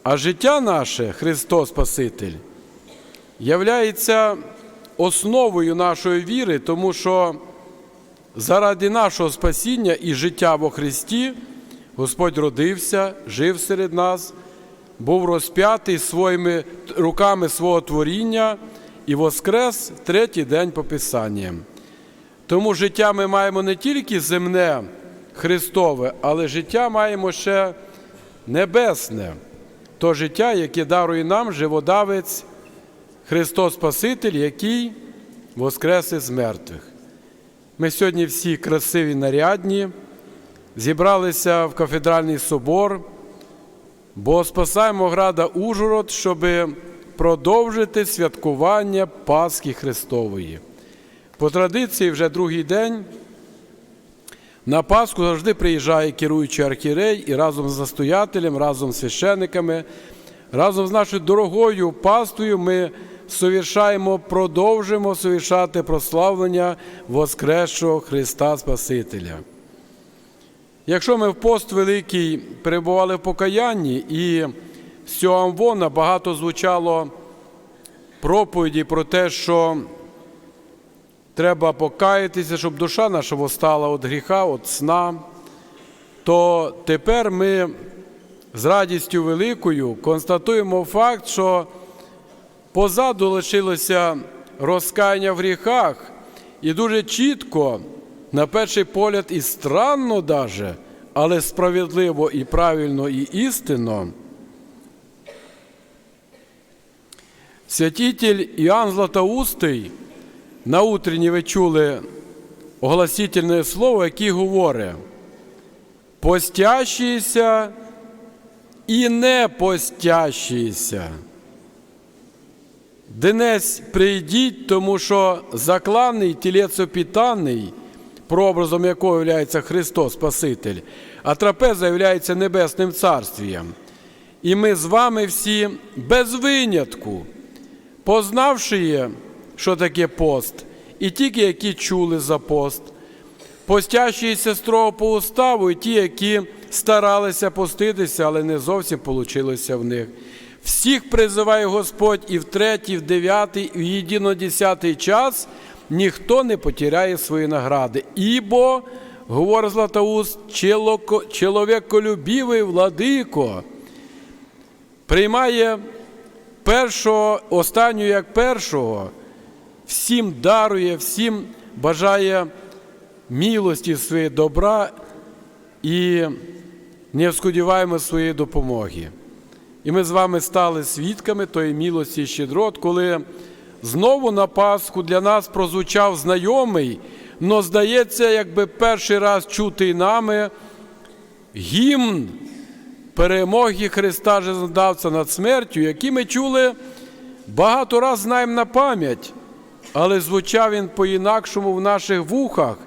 А життя наше, Христос Спаситель, являється основою нашої віри, тому що заради нашого спасіння і життя во Христі Господь родився, жив серед нас, був розп'ятий своїми руками свого творіння і воскрес третій день по Писанням. Тому життя ми маємо не тільки земне, Христове, але життя маємо ще небесне. То життя, яке дарує нам живодавець Христос Спаситель, який воскрес із мертвих. Ми сьогодні всі красиві, нарядні, зібралися в кафедральний собор, бо спасаємо града Ужгород, щоб продовжити святкування Пасхи Христової. По традиції вже другий день на Пасху завжди приїжджає керуючий архієрей і разом з настоятелем, разом з священниками, разом з нашою дорогою паствою ми продовжимо совершати прославлення Воскресшого Христа Спасителя. Якщо ми в пост великий перебували в покаянні, і з цього амвона багато звучало проповіді про те, що треба покаятися, щоб душа наша восстала від гріха, від сна, то тепер ми з радістю великою констатуємо факт, що позаду лишилося розкаяння в гріхах, і дуже чітко, на перший погляд і странно даже, але справедливо і правильно і істинно, святитель Іоанн Златоустий, на утренні ви чули огласительне слово, яке говорить: «Постящиеся і не постящиеся. Днесь прийдіть, тому що закланий, тілецопітаний, прообразом якого є Христос Спаситель, а трапеза є Небесним Царствієм. І ми з вами всі без винятку, познавши, що таке пост, і тільки, які чули за пост, постящіся строго по уставу, і ті, які старалися поститися, але не зовсім вийшло в них. Всіх призиває Господь і в 3, і в 9, і в єдино 10 час ніхто не потеряє свої награди. Ібо, говорить Златоуст, чоловіколюбивий владико приймає першого, останнього як першого, всім дарує, всім бажає милості своєї, добра і не сподіваємо своєї допомоги. І ми з вами стали свідками тої милості і щедрот, коли знову на Пасху для нас прозвучав знайомий, но, здається, якби перший раз чутий нами гімн перемоги Христа Життєдавця над смертю, який ми чули багато раз, знаємо на пам'ять, але звучав він по-інакшому в наших вухах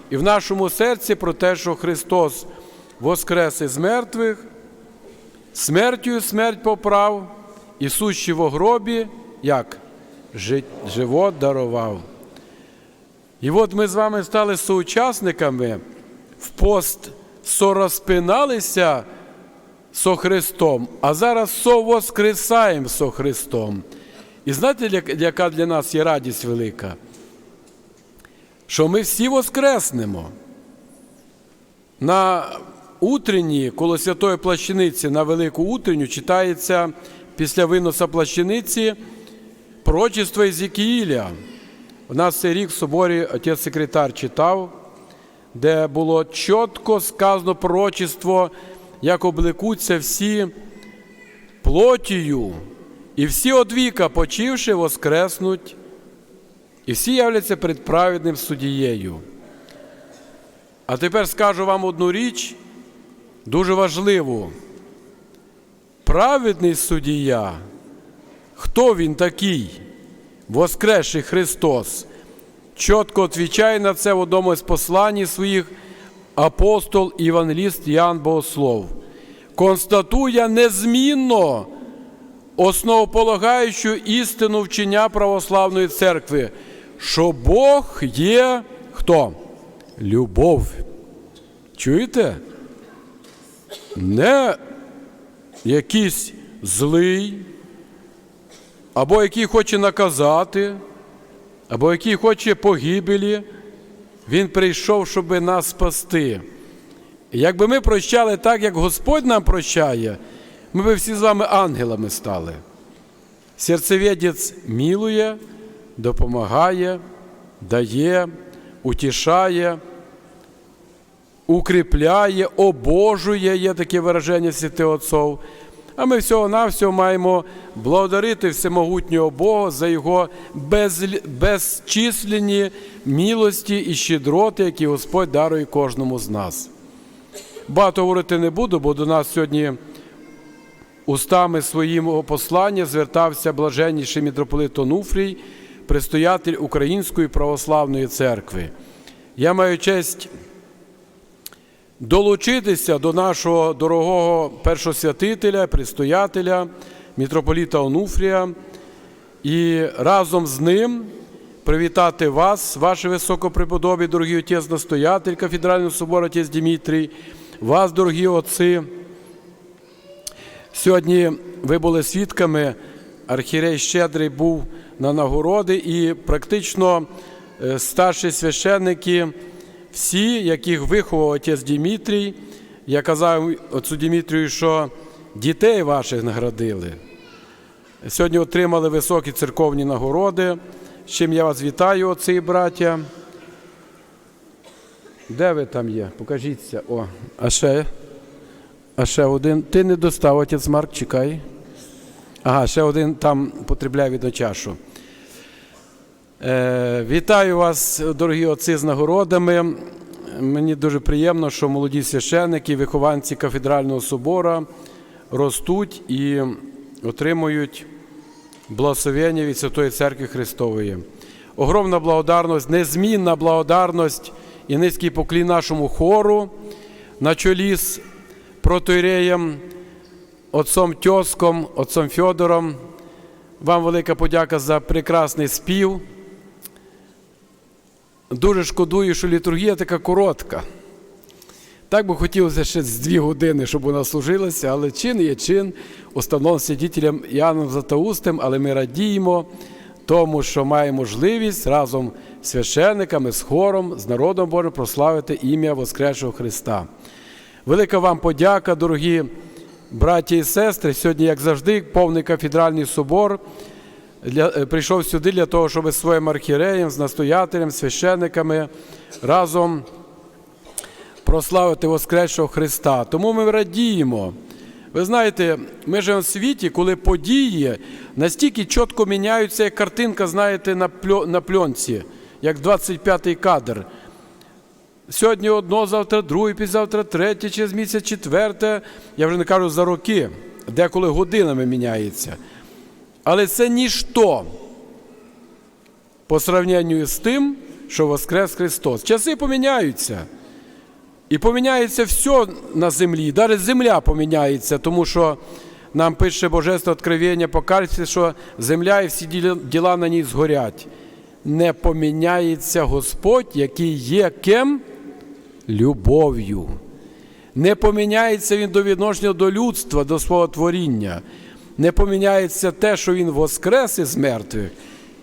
і в нашому серці про те, що Христос воскрес із мертвих, смертю смерть поправ, і сущий во гробі, як? Живот дарував. І от ми з вами стали соучасниками, в пост сорозпиналися со Христом, а зараз совоскресаємо со Христом. І знаєте, яка для нас є радість велика? Що ми всі воскреснемо. На утренні, коло Святої Плащаниці, на Велику утренню, читається після виноса плащаниці пророчество Єзекіїля. У нас цей рік в соборі отець-секретар читав, де було чітко сказано пророчество, як облекуться всі плотію, і всі од віка, почивши, воскреснуть, і всі являться перед праведним суддією. А тепер скажу вам одну річ, дуже важливу. Праведний суддія, хто він такий? Воскресший Христос. Чітко відповідає на це в одному з послань своїх апостол і евангеліст Іоанн Богослов. Констатує незмінно основополагаючу істину вчення православної церкви, що Бог є хто? Любов. Чуєте? Не якийсь злий, або який хоче наказати, або який хоче погибелі. Він прийшов, щоб нас спасти. І якби ми прощали так, як Господь нам прощає, ми б всі з вами ангелами стали. Серцевєдець милує, допомагає, дає, утішає, укріпляє, обожує, є таке вираження святих отців. А ми всього-навсього маємо благодарити всемогутнього Бога за Його безчисленні милості і щедроти, які Господь дарує кожному з нас. Багато говорити не буду, бо до нас сьогодні устами своїм послання звертався блаженніший митрополит Онуфрій, предстоятель Української православної церкви. Я маю честь долучитися до нашого дорогого першосвятителя, предстоятеля, митрополита Онуфрія, і разом з ним привітати вас, ваше високопреподобі, дорогий отець-настоятель Кафедрального собору отець Димітрій, вас, дорогі отці. Сьогодні ви були свідками, архієрей Щедрий був на нагороди, і практично старші священники, всі, яких виховав отець Димітрій, я казав отцю Димітрію, що дітей ваших наградили. Сьогодні отримали високі церковні нагороди, з чим я вас вітаю, отці і браття. Де ви там є? Покажіться. О, а ще один. Ти не достав, отець Марк, чекай. Ага, ще один там потребляє відну чашу. Вітаю вас, дорогі отці, з нагородами. Мені дуже приємно, що молоді священники, вихованці Кафедрального собору ростуть і отримують благословення від Святої Церкви Христової. Огромна благодарність, незмінна благодарність і низький поклін нашому хору на чолі з протоієреєм, отцом Тьоском, отцом Фьодором. Вам велика подяка за прекрасний спів. Дуже шкодую, що літургія така коротка. Так би хотілося ще з 2 години, щоб вона служилася, але чин є чин, установлений святителем Іоанном Златоустим, але ми радіємо тому, що маємо можливість разом з священниками, з хором, з народом Божим прославити ім'я Воскресшого Христа. Велика вам подяка, дорогі браті і сестри. Сьогодні, як завжди, повний кафедральний собор прийшов сюди для того, щоб з своїм архієреєм, з настоятелем, священниками разом прославити Воскресшого Христа. Тому ми радіємо. Ви знаєте, ми живемо в світі, коли події настільки чітко міняються, як картинка, знаєте, на пленці, як 25-й кадр. Сьогодні одно, завтра друге, післязавтра третє, через місяць четверте. Я вже не кажу за роки, деколи годинами міняється. Але це ніщо по сравненню з тим, що воскрес Христос. Часи поміняються. І поміняється все на землі. Навіть земля поміняється, тому що нам пише Божественне Откровення, Апокаліпсис, що земля і всі діла на ній згорять. Не поміняється Господь, який є ким? Любов'ю. Не поміняється Він до відношення до людства, до свого творіння. Не поміняється те, що Він воскрес із мертвих.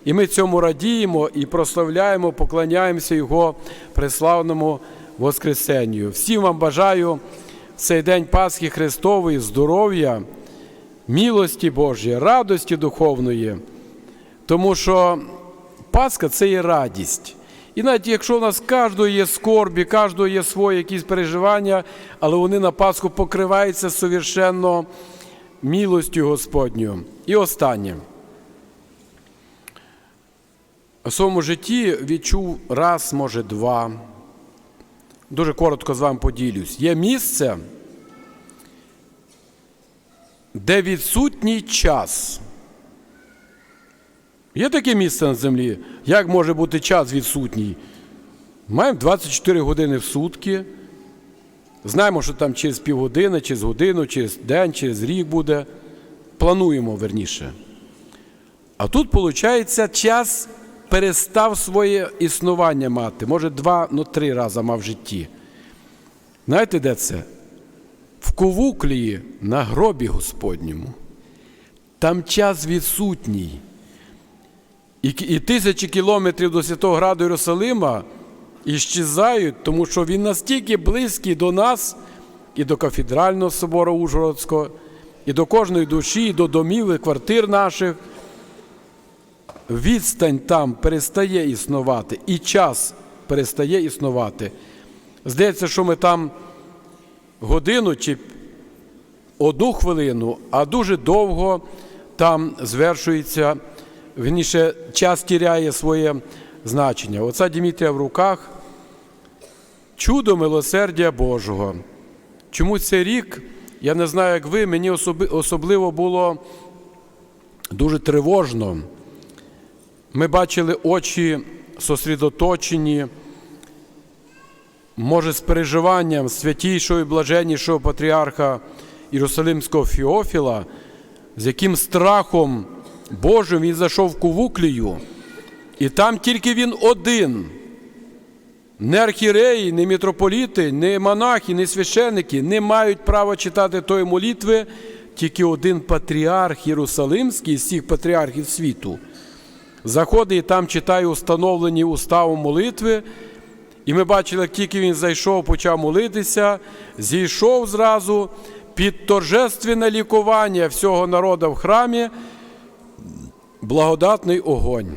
І ми цьому радіємо і прославляємо, поклоняємося Його преславному Воскресенню. Всім вам бажаю в цей день Пасхи Христової здоров'я, милості Божої, радості духовної, тому що Пасха – це є радість. І навіть якщо в нас кожного є скорбі, кожного є свої якісь переживання, але вони на Пасху покриваються совершенно милостю Господню. І останнє. У своєму житті відчув раз, може, 2. Дуже коротко з вами поділюсь. Є місце, де відсутній час. Є таке місце на землі? Як може бути час відсутній? Маємо 24 години в сутки. Знаємо, що там через півгодини, через годину, через день, через рік буде. Плануємо, верніше. А тут, виходить, час перестав своє існування мати. Може, 2, 3 рази мав в житті. Знаєте, де це? В Ковуклії на гробі Господньому. Там час відсутній. І тисячі кілометрів до Святого Граду Єрусалима іщезають, тому що він настільки близький до нас, і до Кафедрального собору Ужгородського, і до кожної душі, і до домів, і квартир наших. Відстань там перестає існувати, і час перестає існувати. Здається, що ми там годину чи 1 хвилину, а дуже довго там звершується, вірніше, час тіряє своє значення. Отця Димітрія в руках чудо милосердя Божого. Чому цей рік Я не знаю, як ви, мені особливо було дуже тривожно. Ми бачили очі сосредоточені, може, з переживанням святійшого і блаженнішого патріарха Єрусалимського Феофіла, з яким страхом Божим він зайшов в Кувуклію, і там тільки він один. Не архієреї, не митрополіти, не монахи, не священники не мають права читати тої молитви, тільки один патріарх Єрусалимський з всіх патріархів світу. Заходить і там читає установлені уставом молитви, і ми бачили, як тільки він зайшов, почав молитися, зійшов зразу під торжественне лікування всього народу в храмі благодатний огонь.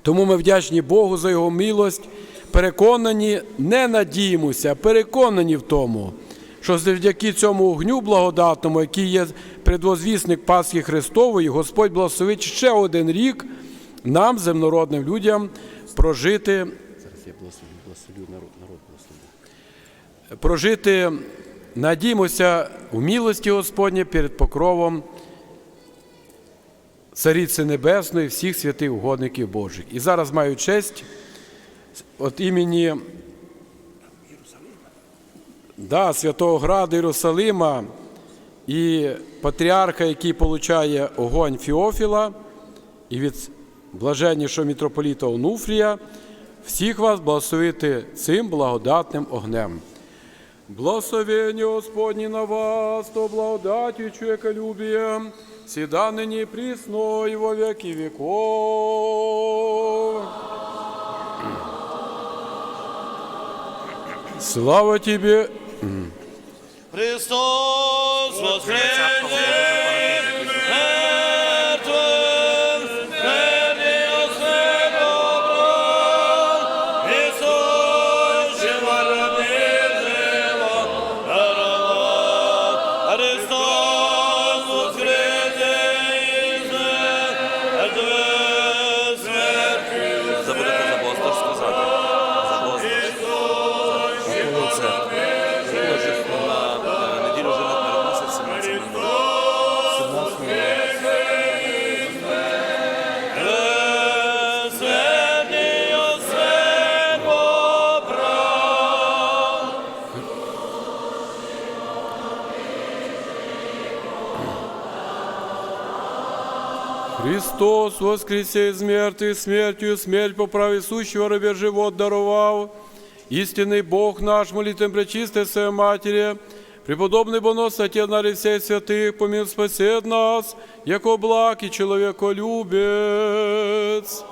Тому ми вдячні Богу за Його милость, переконані, не надіємося, переконані в тому, що завдяки цьому огню благодатному, який є предвозвісник Пасхи Христової, Господь благословить ще один рік нам, земнородним людям, прожити. Зараз я благословлю народ благословлю. Прожити, надіємося, в милості Господнє перед покровом Цариці Небесної, всіх святих угодників Божих. І зараз маю честь від імені Святого Града Єрусалима і патріарха, який получає огонь Феофіла, і від блаженнішого митрополіта Онуфрія, всіх вас благословити цим благодатним огнем. Благословение Господне на вас, то благодатью человеколюбием, всегда ныне и присно и во веки веков. Слава Тебе! Христос воскресе! Мертвым, вернее, добро, Иисус, жива родила, Христос воскресе из мертвых, смертью. Забудете за Бостер сказати. За Бостер. На неділю вже не переносить 17:00. Христос, воскресе из мертвых, смертью смерть по праве сущего рабе живот даровал. Истинный Бог наш, молитвен пречистой Своей Матери, преподобный Бонос, Отец нари всех святых, помил спасет нас, яко благ и человеколюбец.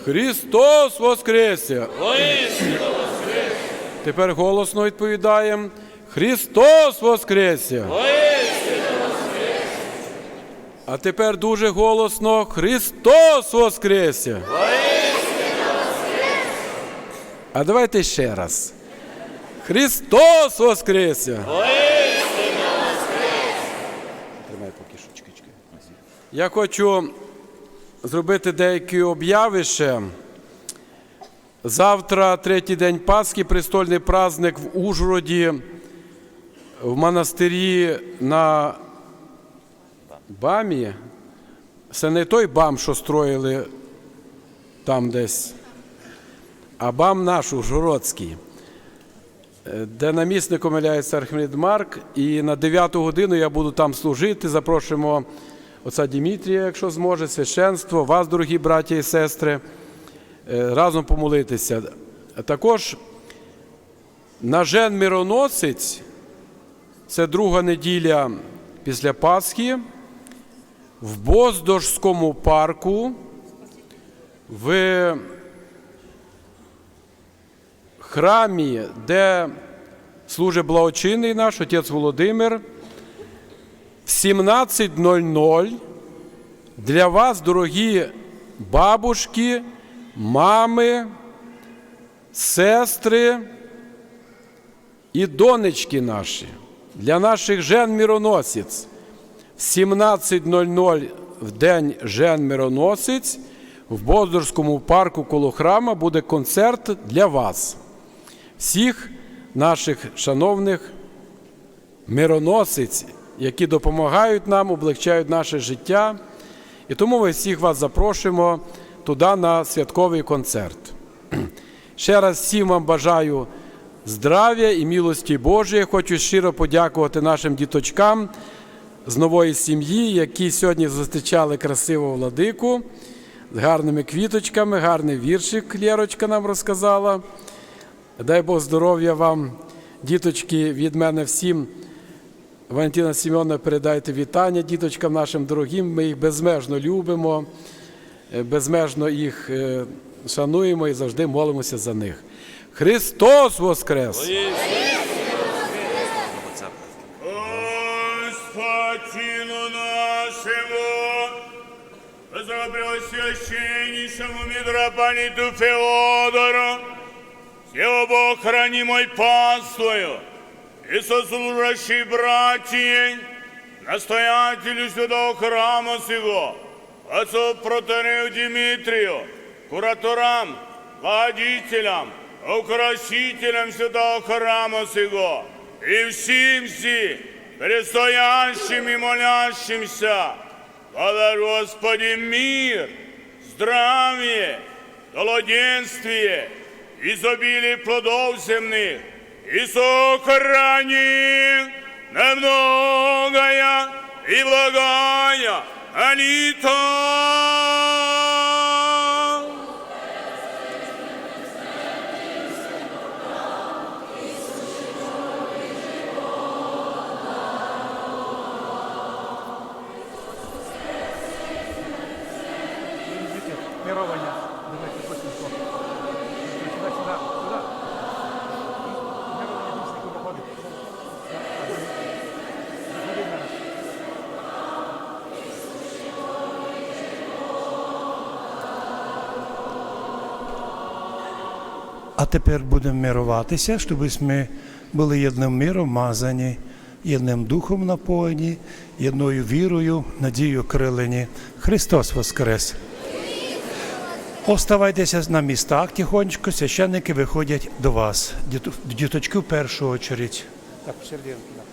Христос воскресе! Воістину воскресе! Тепер голосно відповідаємо. Христос воскресе! Воістину воскресе! А тепер дуже голосно. Христос воскресе! Воістину воскресе! А давайте ще раз. Христос воскресе! Воістину воскресе! Тримай поки що, чекай. Я хочу зробити деякі обяви ще. Завтра, третій день Пасхи, престольний праздник в Ужгороді, в монастирі на БАМі. Це не той БАМ, що строїли там десь, а БАМ наш, Ужгородський, де намісником являється архімандрит Марк. І на 9 годину я буду там служити. Запрошуємо отця Дмитрія, якщо зможе, священство, вас, дорогі браті і сестри, разом помолитися. Також на Жен Мироносець, це друга неділя після Пасхи, в Боздожському парку, в храмі, де служить благочинний наш отець Володимир, в 17:00 для вас, дорогі бабушки, мами, сестри і донечки наші, для наших жен-мироносець. В 17:00 в день жен-мироносець в Боздорському парку коло храма буде концерт для вас. всіх наших шановних мироносиць, які допомагають нам, облегчають наше життя. І тому ми всіх вас запрошуємо туди на святковий концерт. Ще раз всім вам бажаю здрав'я і милості Божої. Хочу щиро подякувати нашим діточкам з нової сім'ї, які сьогодні зустрічали красивого владику з гарними квіточками, гарний віршик Лєрочка нам розказала. Дай Бог здоров'я вам, діточки, від мене всім. Валентина Сімеонівна, передайте вітання діточкам нашим дорогим. Ми їх безмежно любимо, безмежно їх шануємо і завжди молимося за них. Христос Воскрес! Господину нашему, Преосвященнейшему митрополиту Феодору, всего Бог хранимой паствою и сослужащей братьей, настоятелю святого храма сего, отцу протоиерею Дмитрию, кураторам, владителям, украсителям святого храма сего и всем предстоящим и молящимся, Благодар Господи, мир, здравие, долоденствие, изобилие плодов земных и сохрани на многое и благая лето. Мирование. Давайте просим сюда, сюда. Мирование души выходит. А тепер будемо мируватися, щоб ми були єдним миром мазані, єдним духом напоєні, єдною вірою, надією крилені. Христос Воскрес! Оставайтеся на містах тихонечко, священники виходять до вас. Діточки в першу чергу. Так, серединки.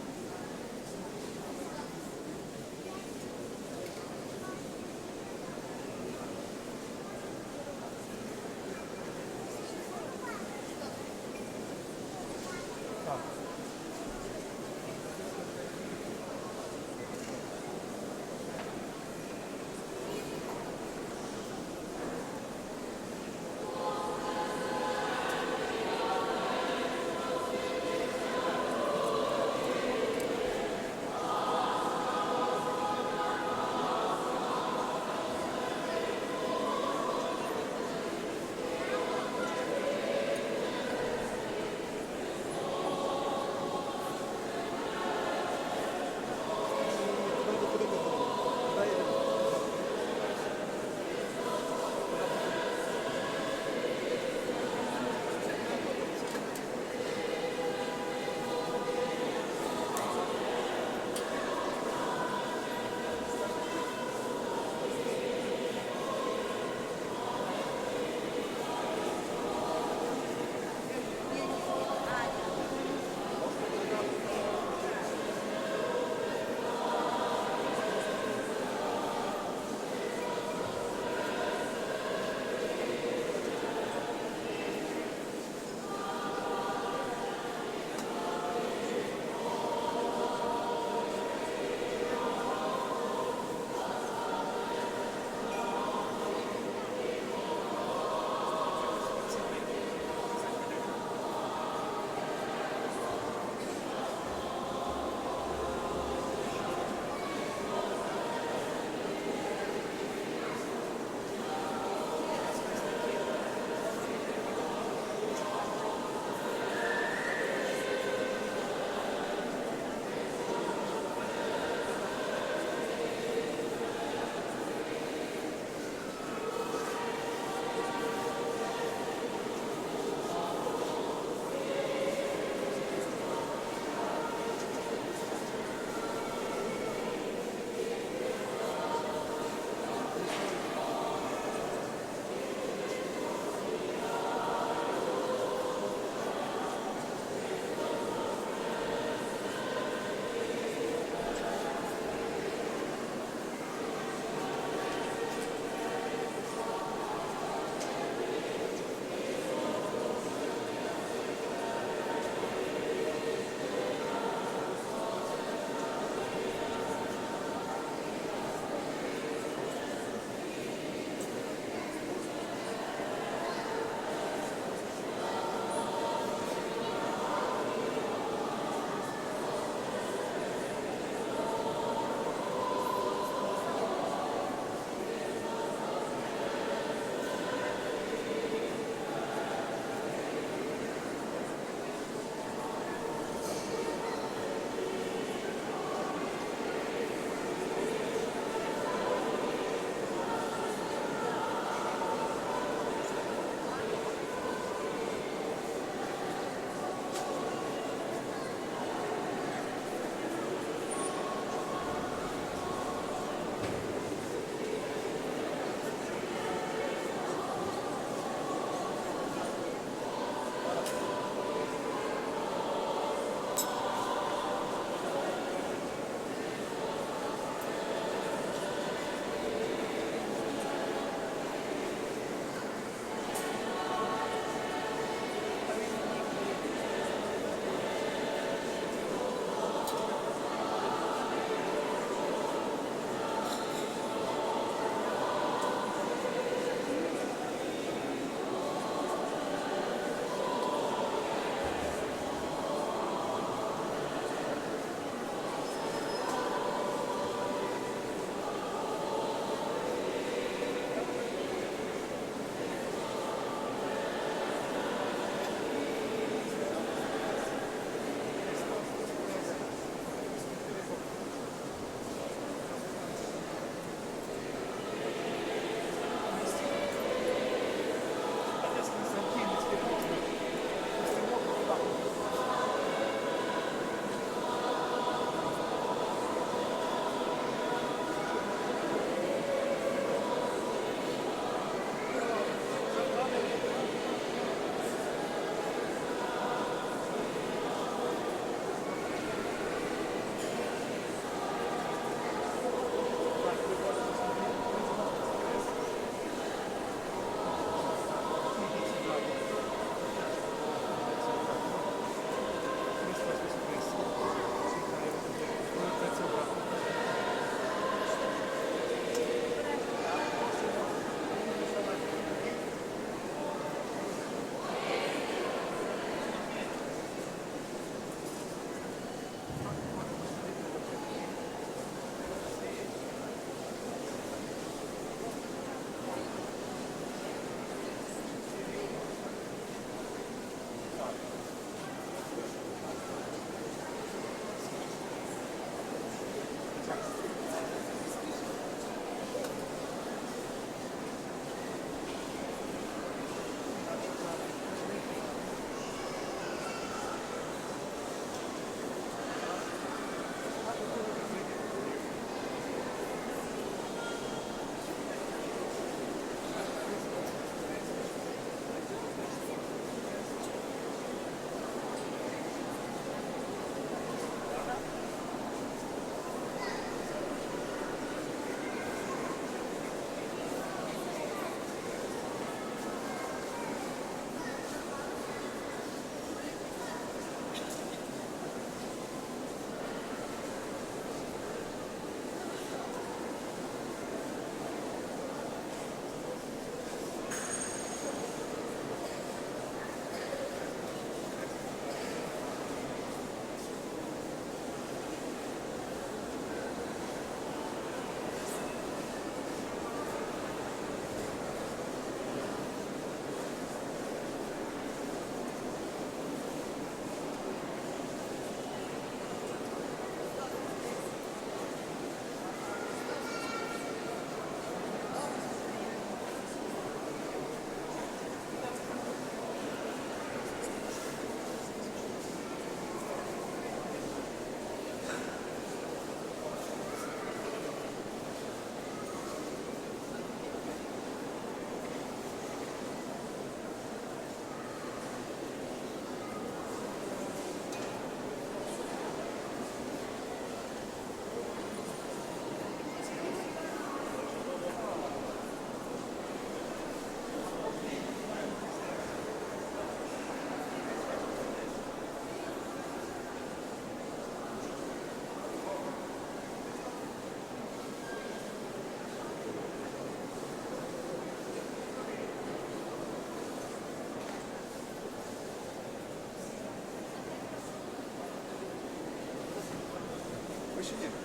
чи ні?